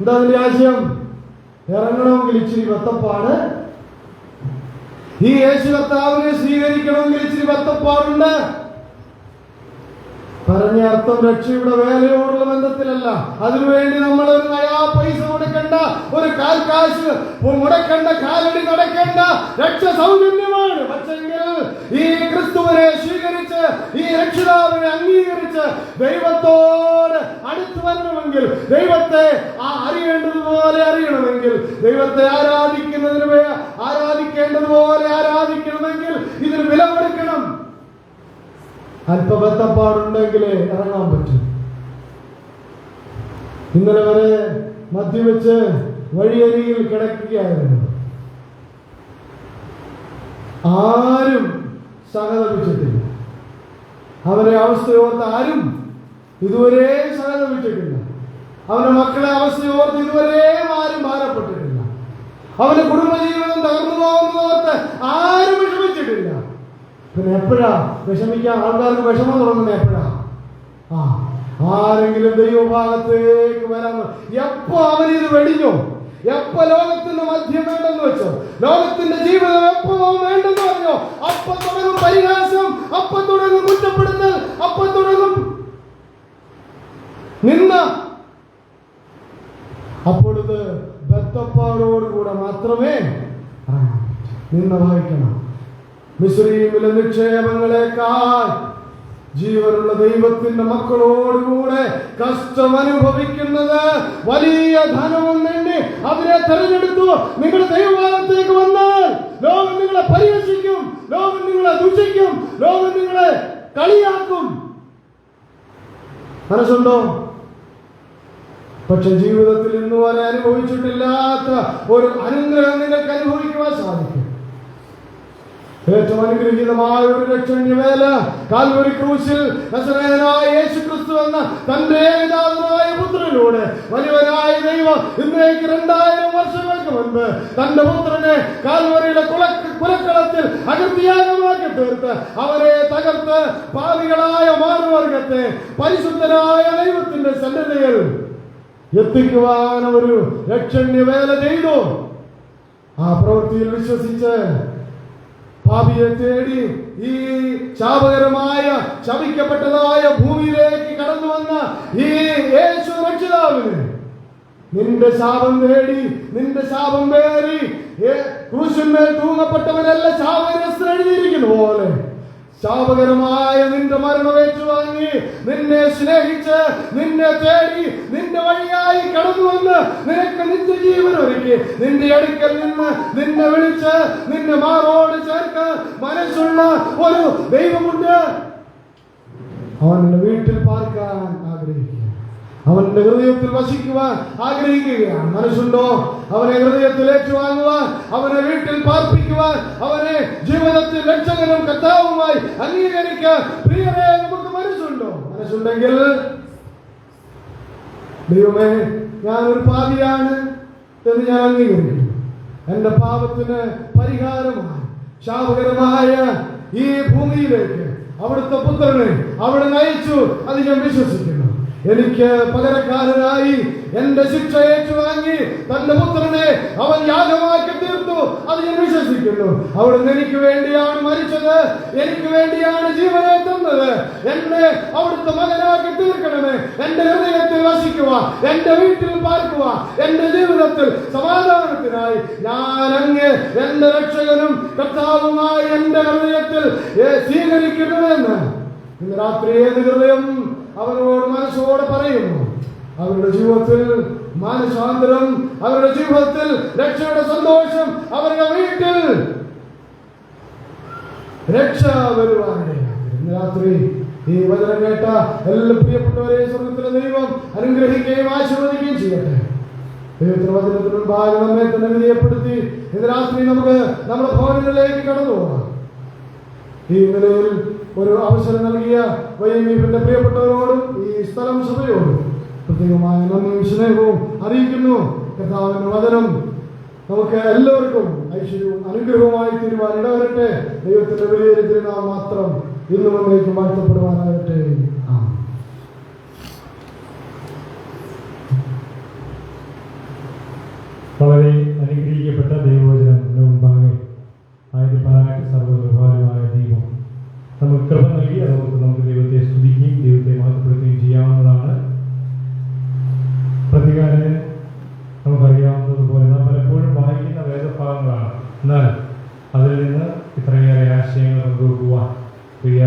എന്താ അതിന്റെ ആശയം? ഇറങ്ങണമെങ്കിൽ ഇച്ചിരി ബദ്ധപ്പാട്. ഈ യേശു കർത്താവിനെ സ്വീകരിക്കണമെങ്കിൽ ഇച്ചിരി ബദ്ധപ്പാടുണ്ട്. പറഞ്ഞ അർത്ഥം രക്ഷയുടെ വേലയോടുള്ള ബന്ധത്തിലല്ല. അതിനുവേണ്ടി നമ്മൾ ഒരു നയാ പൈസ കൊടുക്കേണ്ട, ഒരു കാൽക്കാശ് മുടക്കേണ്ട, കാലടി നടക്കേണ്ട. രക്ഷ സൗജന്യമാണ്. പക്ഷെങ്കിൽ ഈ ക്രിസ്തുവിനെ സ്വീകരിച്ച്, ഈ രക്ഷിതാവിനെ അംഗീകരിച്ച് ദൈവത്തോട് അടുത്തു വരണമെങ്കിൽ, ദൈവത്തെ അറിയേണ്ടതുപോലെ അറിയണമെങ്കിൽ, ദൈവത്തെ ആരാധിക്കേണ്ടതുപോലെ ആരാധിക്കണമെങ്കിൽ ഇതിന് വില കൊടുക്കണം. അല്പബദ്ധപ്പാടുണ്ടെങ്കിലേ ഇറങ്ങാൻ പറ്റും. ഇന്നലെ വരെ മദ്യവെച്ച് വഴിയരികിൽ കിടക്കുകയായിരുന്നു. ആരും സഹതപിച്ചിട്ടില്ല. അവരുടെ അവസ്ഥയോർത്ത് ആരും ഇതുവരെ സഹതപിച്ചിട്ടില്ല. അവന്റെ മക്കളെ അവസ്ഥയോർത്ത് ഇതുവരെയും ആരും ഭാരപ്പെട്ടിട്ടില്ല. അവന്റെ കുടുംബജീവിതം തകർന്നു പോകുന്നതോർത്ത് ആരും വിഷമിച്ചിട്ടില്ല. പിന്നെ എപ്പോഴാ വിഷമിക്കാൻ ആൾക്കാർക്ക് വിഷമം തുടങ്ങുന്നത്? എപ്പോഴാ? ആരെങ്കിലും ദൈവഭാഗത്തേക്ക് വരാൻ എപ്പോ അവനിത് വെടിഞ്ഞോ, എപ്പോ ലോകത്തിന്റെ മധ്യം വേണ്ടെന്ന് വെച്ചോ, ലോകത്തിന്റെ ജീവിതം എപ്പോ വേണ്ടെന്ന് പറഞ്ഞോ, അപ്പൊ തുടങ്ങും പരിഹാസം, അപ്പൊ തുടങ്ങും കുറ്റപ്പെടുത്തൽ, അപ്പൊ തുടങ്ങും നിന്ന. അപ്പോഴത് ബദ്ധപ്പാടോടുകൂടെ മാത്രമേ നിന്ന വായിക്കണം. മിസ്രയീമിലെ നിക്ഷേപങ്ങളെക്കാൾ ജീവനുള്ള ദൈവത്തിന്റെ മക്കളോടുകൂടെ കഷ്ടം അനുഭവിക്കുന്നത് വലിയ ധനവും വേണ്ടി അതിനെ തെരഞ്ഞെടുത്തു. നിങ്ങളുടെ ദൈവഭാഗത്തേക്ക് വന്നാൽ ലോകം നിങ്ങളെ പരിഹസിക്കും, ലോകം നിങ്ങളെ ദുഷിക്കും, ലോകം നിങ്ങളെ കളിയാക്കും. മനസ്സുണ്ടോ? പക്ഷെ ജീവിതത്തിൽ ഇന്ന് വരെ അനുഭവിച്ചിട്ടില്ലാത്ത ഒരു അനുഗ്രഹം നിങ്ങൾക്ക് അനുഭവിക്കുവാൻ സാധിക്കും. ഏറ്റവും അനുഗ്രഹീതമായ ഒരു രക്ഷണ്യവേല കാൽവരി ക്രൂശിൽ നസറേയനായ യേശുക്രിസ്തു എന്ന തന്റെ ഏകജാതനായ പുത്രനിലൂടെ വലിയവനായ ദൈവം ഇന്നേക്ക് 2000 വർഷങ്ങൾക്ക് മുൻപ് തന്റെ പുത്രനെ കാൽവരിയുടെ കുലക്കളത്തിൽ അകൃത്യാഗമാക്കി തീർത്ത് അവരെ തകർത്ത് പാപികളായ മാനവർഗത്തെ പരിശുദ്ധനായ ദൈവത്തിന്റെ സന്നിധിയിൽ എത്തിക്കുവാൻ ഒരു രക്ഷണ്യ വേല ചെയ്തു. ആ പ്രവൃത്തിയിൽ വിശ്വസിച്ച് പാപിയെ തേടി ഈ ശാപകരമായ ശപിക്കപ്പെട്ടതായ ഭൂമിയിലേക്ക് കടന്നു വന്ന ഈ യേശു രക്ഷിതാവിന് നിന്റെ ശാപം തേടി നിന്റെ ശാപം പേറി ക്രൂശന്മേൽ തൂങ്ങപ്പെട്ടവനല്ല ശാപഗ്രസ്തൻ എഴുതിയിരിക്കുന്ന പോലെ ശാപകരമായ നിന്റെ മരണം ഏറ്റുവാങ്ങി നിന്നെ സ്നേഹിച്ച് നിന്നെ തേടി നിന്റെ വഴിയായി കടന്നു വന്ന് നിനക്ക് നിത്യജീവൻ ഒരുക്കി നിന്റെ അടുക്കൽ നിന്ന് നിന്നെ വിളിച്ച് നിന്നെ മാറോട് ചേർക്കാൻ മനസ്സുള്ള ഒരു ദൈവമുണ്ട്. അവന്റെ വീട്ടിൽ പാർക്കാൻ ആഗ്രഹിക്കുക, അവന്റെ ഹൃദയത്തിൽ വസിക്കുവാൻ ആഗ്രഹിക്കുകയാണ്. മനസ്സുണ്ടോ അവനെ ഹൃദയത്തിൽ ഏറ്റുവാങ്ങുവാൻ, അവനെ വീട്ടിൽ പാർപ്പിക്കുവാൻ, അവനെ ജീവിതത്തിൽ രക്ഷകനും കർത്താവുമായി അംഗീകരിക്കാൻ പ്രിയരെ നമുക്ക് മനസ്സുണ്ടോ? മനസ്സുണ്ടെങ്കിൽ ദൈവമേ ഞാനൊരു പാപിയാണ് എന്ന് ഞാൻ അംഗീകരിക്കുന്നു. എന്റെ പാപത്തിന് പരിഹാരമായി ശാപകരമായ ഈ ഭൂമിയിലേക്ക് അവിടുത്തെ പുത്രനെ അവിടെ നയിച്ചു. അത് ഞാൻ വിശ്വസിക്കുന്നു. എനിക്ക് പകരക്കാരനായി എന്റെ ശിക്ഷ ഏറ്റുവാങ്ങി തന്റെ പുത്രനെ അവൻ യാഗമാക്കി തീർത്തു. അത് ഞാൻ വിശ്വസിക്കുന്നു. അവിടുന്ന് എനിക്ക് വേണ്ടിയാണ് മരിച്ചത്, എനിക്ക് വേണ്ടിയാണ് ജീവനെ തന്നത്. എന്നെ അവിടുത്തെ മകനാക്കി തീർക്കണമേ. എന്റെ ഹൃദയത്തിൽ വസിക്കുവാൻ, എന്റെ വീട്ടിൽ പാർക്കുവാൻ, എന്റെ ജീവിതത്തിൽ സമാധാനത്തിനായി ഞാൻ അങ്ങ് എന്റെ രക്ഷകനും കർത്താവുമായി എന്റെ ഹൃദയത്തിൽ സ്വീകരിക്കണമെന്ന് ഇന്ന് രാത്രി ഏത് ഹൃദയം അവരോട് മനസ്സോടെ പറയുന്നു. അവരുടെ ജീവിതത്തിൽ മാനസാന്തരം, അവരുടെ ജീവിതത്തിൽ രക്ഷയുടെ സന്തോഷം, അവരുടെ വീട്ടിൽ രക്ഷ വരുവാനിടയായി. ഇന്ന് രാത്രി ഈ വചനം കേട്ട എല്ലാ പ്രിയപ്പെട്ടവരെ സ്വർഗ്ഗത്തിലെ ദൈവം അനുഗ്രഹിക്കുകയും ആശീർവദിക്കുകയും ചെയ്യട്ടെ. ദൈവത്തിന്റെ വചനത്തിന് മുൻപാകെ നമ്മെ തന്നെ വിധേയപ്പെടുത്തി ഇന്ന് രാത്രി നമുക്ക് നമ്മുടെ ഭവനങ്ങളിലേക്ക് കടന്നു പോകാം. ഈ നിലയിൽ ഒരു അവസരം നൽകിയ വൈഎംഇന്റെ പ്രിയപ്പെട്ടവരോടും ഈ സ്ഥലം സഭയോടും പ്രത്യേകമായ നന്ദിയും സ്നേഹവും അറിയിക്കുന്നു. കർത്താവിന്റെ വചനം നമുക്ക് എല്ലാവർക്കും ഐശ്വര്യവും അനുഗ്രഹവുമായി തീരുവാൻ ഇടവരട്ടെ. ദൈവത്തിന്റെ വലിയ തിരുനാമം മാത്രം ഇന്നും എന്നേക്കും വാഴ്ത്തപ്പെടുവാനാകട്ടെ. വളരെ അനുഗ്രഹിക്കപ്പെട്ട ദൈവവചനം മുൻപാകെ ആയിരപ്പാറായിട്ട് സർവ്വപ്രഭാവമായ ദൈവം നമുക്ക് കൃപ നൽകി. അതുകൊണ്ട് നമുക്ക് ദൈവത്തെ സ്തുതിക്കുകയും ദൈവത്തെ മഹത്വപ്പെടുത്തുകയും ചെയ്യാവുന്നതാണ്. പ്രതികാരന് നമുക്കറിയാവുന്നതുപോലെ നാം പലപ്പോഴും വായിക്കുന്ന വേദഭാഗങ്ങളാണ്. എന്നാൽ അതിൽ നിന്ന് ഇത്രയേറെ ആശയങ്ങൾ പങ്കുവെക്കുവാൻ പ്രിയ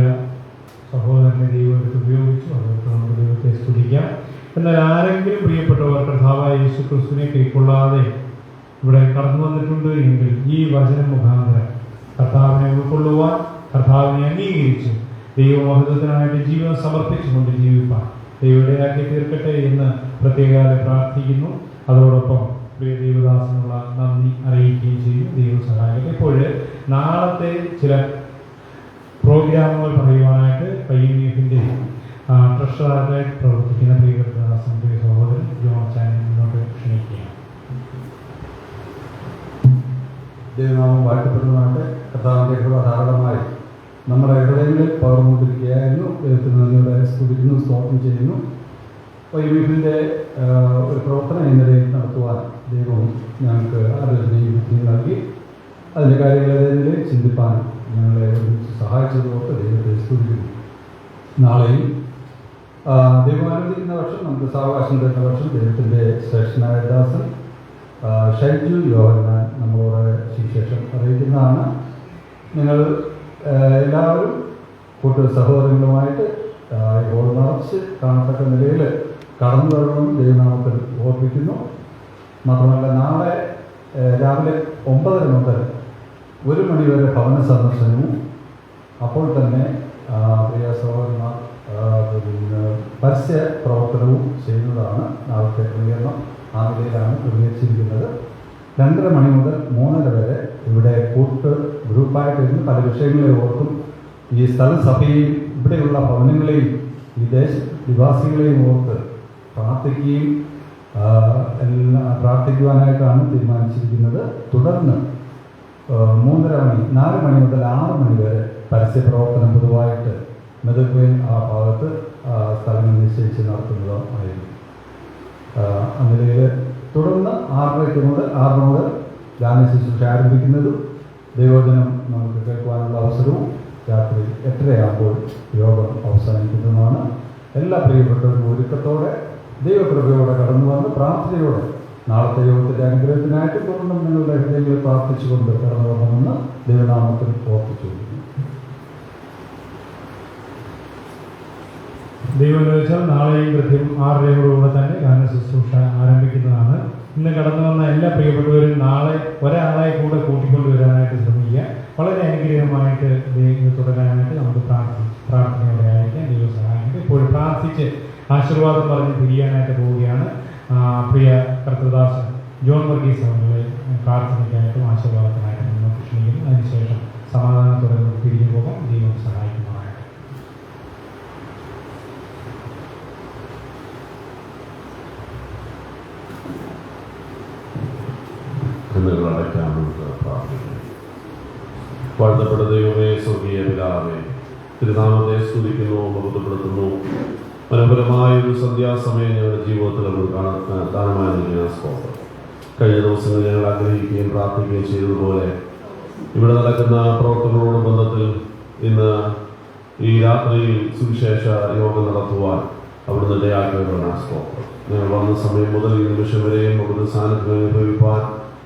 സഹോദരനെ ദൈവം ഉപയോഗിച്ചു. അതുകൊണ്ട് നമുക്ക് ദൈവത്തെ സ്തുതിക്കാം. എന്നാൽ ആരെങ്കിലും പ്രിയപ്പെട്ടവർ കർത്താവായ യേശു ക്രിസ്തുവിനെ കൈക്കൊള്ളാതെ ഇവിടെ കടന്നു വന്നിട്ടുണ്ട് എങ്കിൽ ഈ വചനം മുഖാന്തരം കർത്താവിനെ ഉൾക്കൊള്ളുവാൻ, കർത്താവിനെ അംഗീകരിച്ച് ദൈവമഹത്വത്തിനായിട്ട് ജീവൻ സമർപ്പിച്ചുകൊണ്ട് ജീവിപ്പാൻ ദൈവത്തിനാക്കി തീർക്കട്ടെ എന്ന് പ്രത്യേകം പ്രാർത്ഥിക്കുന്നു. അതോടൊപ്പം പ്രിയ ദൈവദാസനുള്ള നന്ദി അറിയിക്കുകയും ചെയ്യും. ദൈവം സഹായിക്കട്ടെ. ഇപ്പോൾ നാളത്തെ ചില പ്രോഗ്രാമുകൾ പറയുവാനായിട്ട് വൈഎംഇന്റെ ട്രഷറായിട്ട് പ്രവർത്തിക്കുന്ന പ്രിയദാസൻ സഹോദരൻ ജോൺ ചാനൽ മുന്നോട്ട് ക്ഷണിക്കുകയാണ്. ദൈവനാമം വാഴ്ത്തപ്പെടുന്നതായിട്ട് കർത്താവിൻ്റെ കൃപ ധാരാളമായി നമ്മുടെ ഹൃദയങ്ങളിൽ പകർന്നുകൊണ്ടിരിക്കുകയായിരുന്നു. ദൈവത്തിന് നന്ദിയോടെ സ്തുതിക്കുന്നു, സ്തോത്രം ചെയ്യുന്നു. വൈഎംഇന്റെ ഒരു പ്രവർത്തനം എന്ന നിലയിൽ നടത്തുവാൻ ദൈവം ഞങ്ങൾക്ക് ആലോചനയും ബുദ്ധിയും നൽകി. അതിൻ്റെ കാര്യങ്ങളെ ചിന്തിപ്പാൻ ഞങ്ങളെ സഹായിച്ചതുകൊണ്ട് ദൈവത്തെ സ്തുതിക്കുന്നു. നാളെയും ദൈവം അനുവദിക്കുന്ന വർഷം നമുക്ക് സാവകാശം തരുന്ന വർഷം ദൈവത്തിൻ്റെ ശ്രേഷ്ഠനായ ദാസൻ ഷൈജു യോഹന്നാൻ നമ്മളോട് സുവിശേഷം അറിയിക്കുന്നതാണ്. നിങ്ങൾ എല്ലാവരും കൂട്ടു സഹോദരങ്ങളുമായിട്ട് ഇപ്പോൾ നിറച്ച് കാണത്തക്ക നിലയിൽ കടന്നു വരണമെന്ന് ദൈവനാമത്തിൽ ഓർമ്മിക്കുന്നു. മാത്രമല്ല നാളെ രാവിലെ 9:30 മുതൽ 1 മണി വരെ ഭവന സന്ദർശനവും അപ്പോൾ തന്നെ പ്രിയ സഹോദരന്മാർ പരസ്യ പ്രവർത്തനവും ചെയ്യുന്നതാണ്. നാളത്തെ ക്രമീകരണം ആ നിലയിലാണ് ക്രമീകരിച്ചിരിക്കുന്നത്. 2:30 മണി മുതൽ 3:30 വരെ ഇവിടെ കൂട്ട് ഗ്രൂപ്പായിട്ടിരുന്ന് പല വിഷയങ്ങളെ ഓർത്തും ഈ സ്ഥലസഭയെയും ഇവിടെയുള്ള ഭവനങ്ങളെയും ഈ ദേശ നിവാസികളെയും ഓർത്ത് പ്രാർത്ഥിക്കുകയും എല്ലാം പ്രാർത്ഥിക്കുവാനായിട്ടാണ് തീരുമാനിച്ചിരിക്കുന്നത്. തുടർന്ന് 4 മണി മുതൽ 6 മണി വരെ പരസ്യപ്രവർത്തനം പൊതുവായിട്ട് മെതൽവേൽ ആ ഭാഗത്ത് സ്ഥലങ്ങൾ നിശ്ചയിച്ച് നടത്തുന്നതായിരിക്കും. അന്നിലയിൽ തുടർന്ന് 6 മുതൽ ഗാന ശുശ്രൂഷ ആരംഭിക്കുന്നതും ദൈവവചനം നമുക്ക് കേൾക്കുവാനുള്ള അവസരവും രാത്രി 8:30 യോഗം അവസാനിക്കുന്നതുമാണ്. എല്ലാ പ്രിയപ്പെട്ടവരും ഒരുക്കത്തോടെ ദൈവകൃപയോടെ കടന്നു വന്ന് പ്രാർത്ഥനയോടെ നാളത്തെ യോഗത്തിൻ്റെ അനുഗ്രഹത്തിനായിട്ട് തുടർന്നും നിങ്ങളുടെ ഹൃദയങ്ങൾ പ്രാർത്ഥിച്ചുകൊണ്ട് കടന്നു വരണമെന്ന് ദൈവനാമത്തിൽ ഓർപ്പിച്ചു. ദൈവം ചോദിച്ചാൽ നാളെയും കൃത്യം 6:30 തന്നെ ഗാന ശുശ്രൂഷ ആരംഭിക്കുന്നതാണ്. ഇന്ന് കടന്നു വന്ന എല്ലാ പ്രിയപ്പെട്ടവരും നാളെ ഒരാളെ കൂടെ കൂട്ടിക്കൊണ്ടുവരാനായിട്ട് ശ്രമിക്കുക. വളരെ അനുഗ്രഹമായിട്ട് ദൈവം തുടരാനായിട്ട് നമുക്ക് പ്രാർത്ഥനയോടെ അയക്കാം. ദൈവം സഹായിക്കട്ടെ. ഇപ്പോൾ പ്രാർത്ഥിച്ച് ആശീർവാദം പറഞ്ഞ് പിരിയാനായിട്ട് പോവുകയാണ്. പ്രിയ കർത്തൃദാസൻ ജോൺ വർഗീസ് അവരുടെ പ്രാർത്ഥനയ്ക്കായിട്ടും ആശീർവാദത്തിനായിട്ടും നമുക്ക് ക്ഷണിക്കുന്നു. അതിനുശേഷം സമാധാനത്തോടെ നമുക്ക് പിരിഞ്ഞു പോകാം. ദൈവം സഹായിക്കുന്നതാണ്. വാഴ്ത്തപ്പെട്ട ദൈവമേ, സ്വർഗീയ പിതാവേ, തിരുനാമത്തെ സ്തുതിക്കുന്നു, മഹത്വപ്പെടുത്തുന്നു. മനോഹരമായ ഒരു സന്ധ്യാസമയം ഞങ്ങളുടെ ജീവിതത്തിൽ നമ്മൾ ദാനമായി നൽകിയ സ്തോത്രം. കഴിഞ്ഞ ദിവസങ്ങളിൽ ഞങ്ങൾ ആഗ്രഹിക്കുകയും പ്രാർത്ഥിക്കുകയും ചെയ്തതുപോലെ ഇവിടെ നടക്കുന്ന പ്രവർത്തനങ്ങളോട് ബന്ധത്തിൽ ഇന്ന് ഈ രാത്രിയിൽ സുവിശേഷ യോഗം നടത്തുവാൻ അവിടുന്ന് ഇടയാക്കിയവരാണ് സ്തോത്രം. ഞങ്ങൾ വന്ന സമയം മുതൽ ഈ നിമിഷം വരെയും അവിടുത്തെ സാന്നിധ്യം അനുഭവിപ്പാൻ,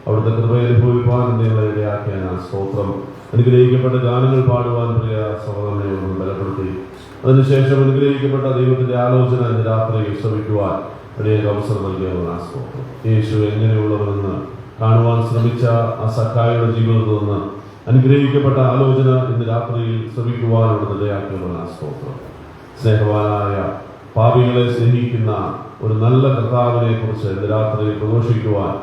അവിടുത്തെ കൃപ അനുഭവിപ്പാൻ ഞങ്ങളെ ഇടയാക്കിയ സ്തോത്രം. അനുഗ്രഹിക്കപ്പെട്ട ഗാനങ്ങൾ പാടുവാൻ പ്രിയ സഹോദരനെ ഒന്ന് ബലപ്പെടുത്തി, അതിനുശേഷം അനുഗ്രഹിക്കപ്പെട്ട ദൈവത്തിന്റെ ആലോചന ഇന്ന് രാത്രിയിൽ ശ്രമിക്കുവാൻ അടിയേക്ക് അവസരം നൽകിയവരാണ് സ്തോത്രം. യേശു എങ്ങനെയുള്ളവരെന്ന് കാണുവാൻ ശ്രമിച്ച ആ സഖായുടെ ജീവിതത്തിൽ നിന്ന് അനുഗ്രഹിക്കപ്പെട്ട ആലോചന ഇന്ന് രാത്രിയിൽ ശ്രമിക്കുവാനുള്ള ഇടയാക്കിയവരാണ് സ്തോത്രം. സ്നേഹവാനായ പാപികളെ സ്നേഹിക്കുന്ന ഒരു നല്ല കർത്താവിനെ കുറിച്ച് ഇന്ന് രാത്രിയിൽ പ്രഘോഷിക്കുവാൻ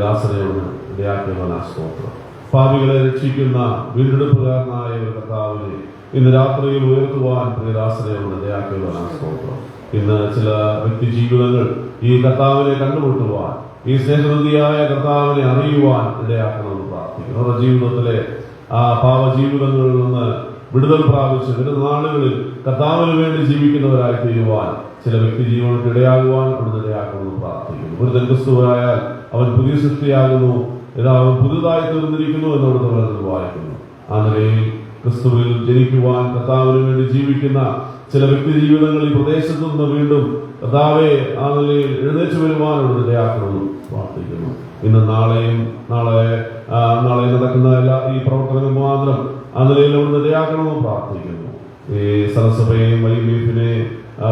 ദാസനെയോട് ഇടയാക്കിയവരാണ് സ്തോത്രം. പാപികളെ രക്ഷിക്കുന്ന വീണ്ടെടുപ്പുകാരനായ ഒരു കർത്താവിനെ ഇന്ന് രാത്രിയിൽ ഉയർത്തുവാൻ പ്രിയദാസനെയോട് ഇടയാക്കിയവരാണ് സ്തോത്രം. ഇന്ന് ചില വ്യക്തി ജീവിതങ്ങൾ ഈ കർത്താവിനെ കണ്ടുമുട്ടുവാൻ, ഈ സ്നേഹനദിയായ കർത്താവിനെ അറിയുവാൻ ഇടയാക്കണമെന്ന് പ്രാർത്ഥിക്കുന്നു. അവരുടെ ജീവിതത്തിലെ ആ പാപജീവിതങ്ങളിൽ നിന്ന് വിടുതൽ പ്രാപിച്ച് വരുന്ന നാളുകളിൽ കർത്താവിന് വേണ്ടി ജീവിക്കുന്നവരായി തീരുവാൻ ചില വ്യക്തി ജീവനങ്ങൾക്ക് ഇടയാകുവാൻ അവിടുന്ന് ഇടയാക്കണമെന്ന് പ്രാർത്ഥിക്കുന്നു. ഒരു ക്രിസ്തുവായാൽ അവൻ പുതിയ സൃഷ്ടിയാകുന്നു, അവൻ പുതുതായി തീർന്നിരിക്കുന്നു എന്നവിടുത്തെ വളരെ വായിക്കുന്നു. ആ നിലയിൽ ക്രിസ്തുവിൽ ജനിക്കുവാൻ കർത്താവിന് വേണ്ടി ജീവിക്കുന്ന ചില വ്യക്തി ജീവിതങ്ങൾ ഈ പ്രദേശത്ത് നിന്ന് വീണ്ടും കർത്താവെ ആ നിലയിൽ എഴുന്നേറ്റ് വരുവാൻ അവിടുന്ന് ഇടയാക്കണമെന്ന് പ്രാർത്ഥിക്കുന്നു. ഇന്ന് നാളെ നടക്കുന്ന എല്ലാ ഈ പ്രവർത്തനങ്ങൾ മാത്രം ആ നിലയിൽ അവിടുന്ന് ഇടയാക്കണമെന്ന് പ്രാർത്ഥിക്കുന്നു. ഈ സരസഭയെയും വൈബീഫിനെ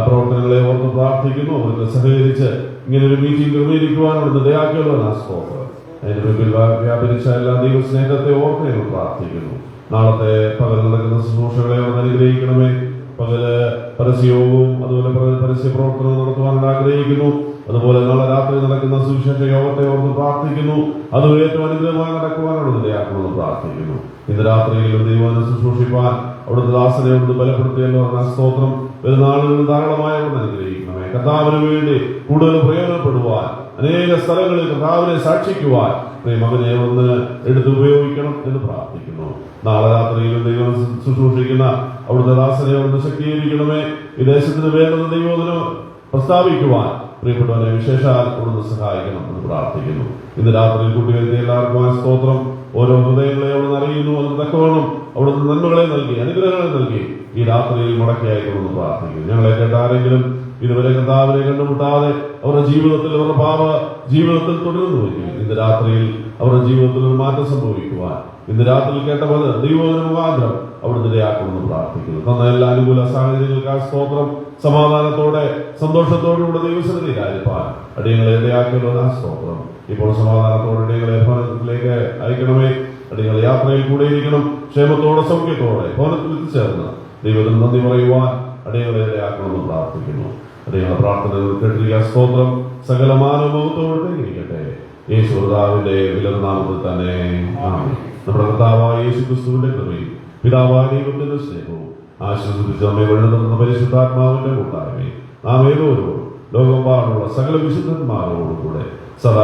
പ്രവർത്തനങ്ങളെ ഓർത്ത് പ്രാർത്ഥിക്കുന്നു. അവർക്ക് സഹകരിച്ച് ഇങ്ങനെ ഒരു മീറ്റിംഗ് ക്രമീകരിക്കുവാൻ അവിടുന്ന് ഇടയാക്കിയല്ലോ സ്തോത്രം. അതിന് മുമ്പിൽ വ്യാപരിച്ച എല്ലാ ദൈവ സ്നേഹത്തെ ഓർത്ത് ഞങ്ങൾ പ്രാർത്ഥിക്കുന്നു. നാളത്തെ പകൽ നടക്കുന്ന ശുശ്രൂഷകളെ അവിടെ അനുഗ്രഹിക്കണമേ. പകല് പരസ്യയോഗവും അതുപോലെ പരസ്യ പ്രവർത്തനവും നടത്തുവാൻ ആഗ്രഹിക്കുന്നു. അതുപോലെ നാളെ രാത്രി നടക്കുന്ന സുവിശേഷ യോഗത്തെ ഓർത്ത് പ്രാർത്ഥിക്കുന്നു. അത് ഏറ്റവും അനുഗ്രഹമായി നടക്കുവാനുള്ള ഇടയാക്കണമെന്ന് പ്രാർത്ഥിക്കുന്നു. ഇന്ന് രാത്രിയിലും ദൈവം ശുശ്രൂഷിപ്പാൻ അവിടുത്തെ ദാസനെ അവിടുന്ന് ബലപ്പെടുത്തിയല്ലോ സ്തോത്രം. വരുന്ന ആളുകൾ ധാരാളമായി അവിടുന്ന് അനുഗ്രഹിക്കണമേ. കർത്താവിന് വേണ്ടി കൂടുതൽ പ്രയോജനപ്പെടുവാൻ, അനേക സ്ഥലങ്ങളിൽ കർത്താവിനെ സാക്ഷിക്കുവാൻ മകനെ ഒന്ന് എടുത്ത് ഉപയോഗിക്കണം എന്ന് പ്രാർത്ഥിക്കുന്നു. നാളെ രാത്രിയിലും ദൈവം ശുശ്രൂഷിക്കുന്ന അവിടുത്തെ ദാസനെ അവിടുന്ന് ശക്തീകരിക്കണമേ. ഈ ദേശത്തിന് വേണ്ടുന്ന ദൈവത്തിന് പ്രസ്താവിക്കുവാൻ പ്രിയപ്പെട്ടവനെ വിശേഷാൽ അവിടുന്ന് സഹായിക്കണം എന്ന് പ്രാർത്ഥിക്കുന്നു. ഇന്ന് രാത്രി കുട്ടികൾക്ക് എല്ലാവർക്കും സ്തോത്രം. ഓരോ ഹൃദയങ്ങളെ അവിടുന്ന് അറിയുന്നു. അതിന് തക്കവണ്ണം അവിടുന്ന് നന്മകളെ നൽകി അനുഗ്രഹങ്ങളെ നൽകി ഈ രാത്രിയിൽ മുടക്കിയായിക്കൊണ്ടെന്ന് പ്രാർത്ഥിക്കുന്നു. ഞങ്ങളെ കേട്ട ആരെങ്കിലും ഇതുവരെ കർത്താവിനെ കണ്ടുമുട്ടാതെ അവരുടെ ജീവിതത്തിൽ, അവരുടെ പാപ ജീവിതത്തിൽ തുടർന്നു വയ്ക്കും, ഇന്ന് രാത്രിയിൽ അവരുടെ ജീവിതത്തിൽ ഒരു മാറ്റം സംഭവിക്കുവാൻ ഇന്ന് രാത്രി കേട്ട പോലെ ദൈവത്തിന് മുഖാന്തരം അവിടുന്ന് ഇടയാക്കുമെന്ന് പ്രാർത്ഥിക്കുന്നു. തന്ന എല്ലാ അനുകൂല സാഹചര്യങ്ങൾക്ക് സ്തോത്രം. സമാധാനത്തോടെ സന്തോഷത്തോടുകൂടെ ദൈവസന്നിധിയിലായിരിക്കാൻ അടിയങ്ങളെ ഇടയാക്കിയല്ലോ സ്തോത്രം. ഇപ്പോൾ സമാധാനത്തോടെ അടിയങ്ങളെ ഭവനത്തിലേക്ക് അയക്കണമേ. അടിയങ്ങൾ യാത്രയിൽ കൂടെ ഇരിക്കണം. ക്ഷേമത്തോടെ സൗഖ്യത്തോടെ ഭവനത്തിൽ എത്തിച്ചേർന്ന് ദൈവത്തിന് നന്ദി പറയുവാൻ അടിയങ്ങളെ ഇടയാക്കണമെന്ന് പ്രാർത്ഥിക്കുന്നു. അടിയങ്ങളെ പ്രാർത്ഥന കേട്ടിരിക്കുക സ്തോത്രം. സകല മാനവത്തോടെ ഇരിക്കട്ടെ. യേശു കർത്താവിന്റെ വിലനാമത്തിൽ തന്നെ ആമേൻ. നമ്മുടെ കർത്താവായ യേശു ക്രിസ്തുവിന്റെ കൃപയും പിതാവായ ദൈവത്തിന്റെ സ്നേഹവും ആശ്വസിപ്പിച്ച് നമ്മെ വഴി തന്ന പരിശുദ്ധാത്മാവിന്റെ കൂട്ടായ്മയും നാം ഏതോരോ ലോകമെമ്പാടുള്ള സകല വിശുദ്ധന്മാരോടുകൂടെ സദാ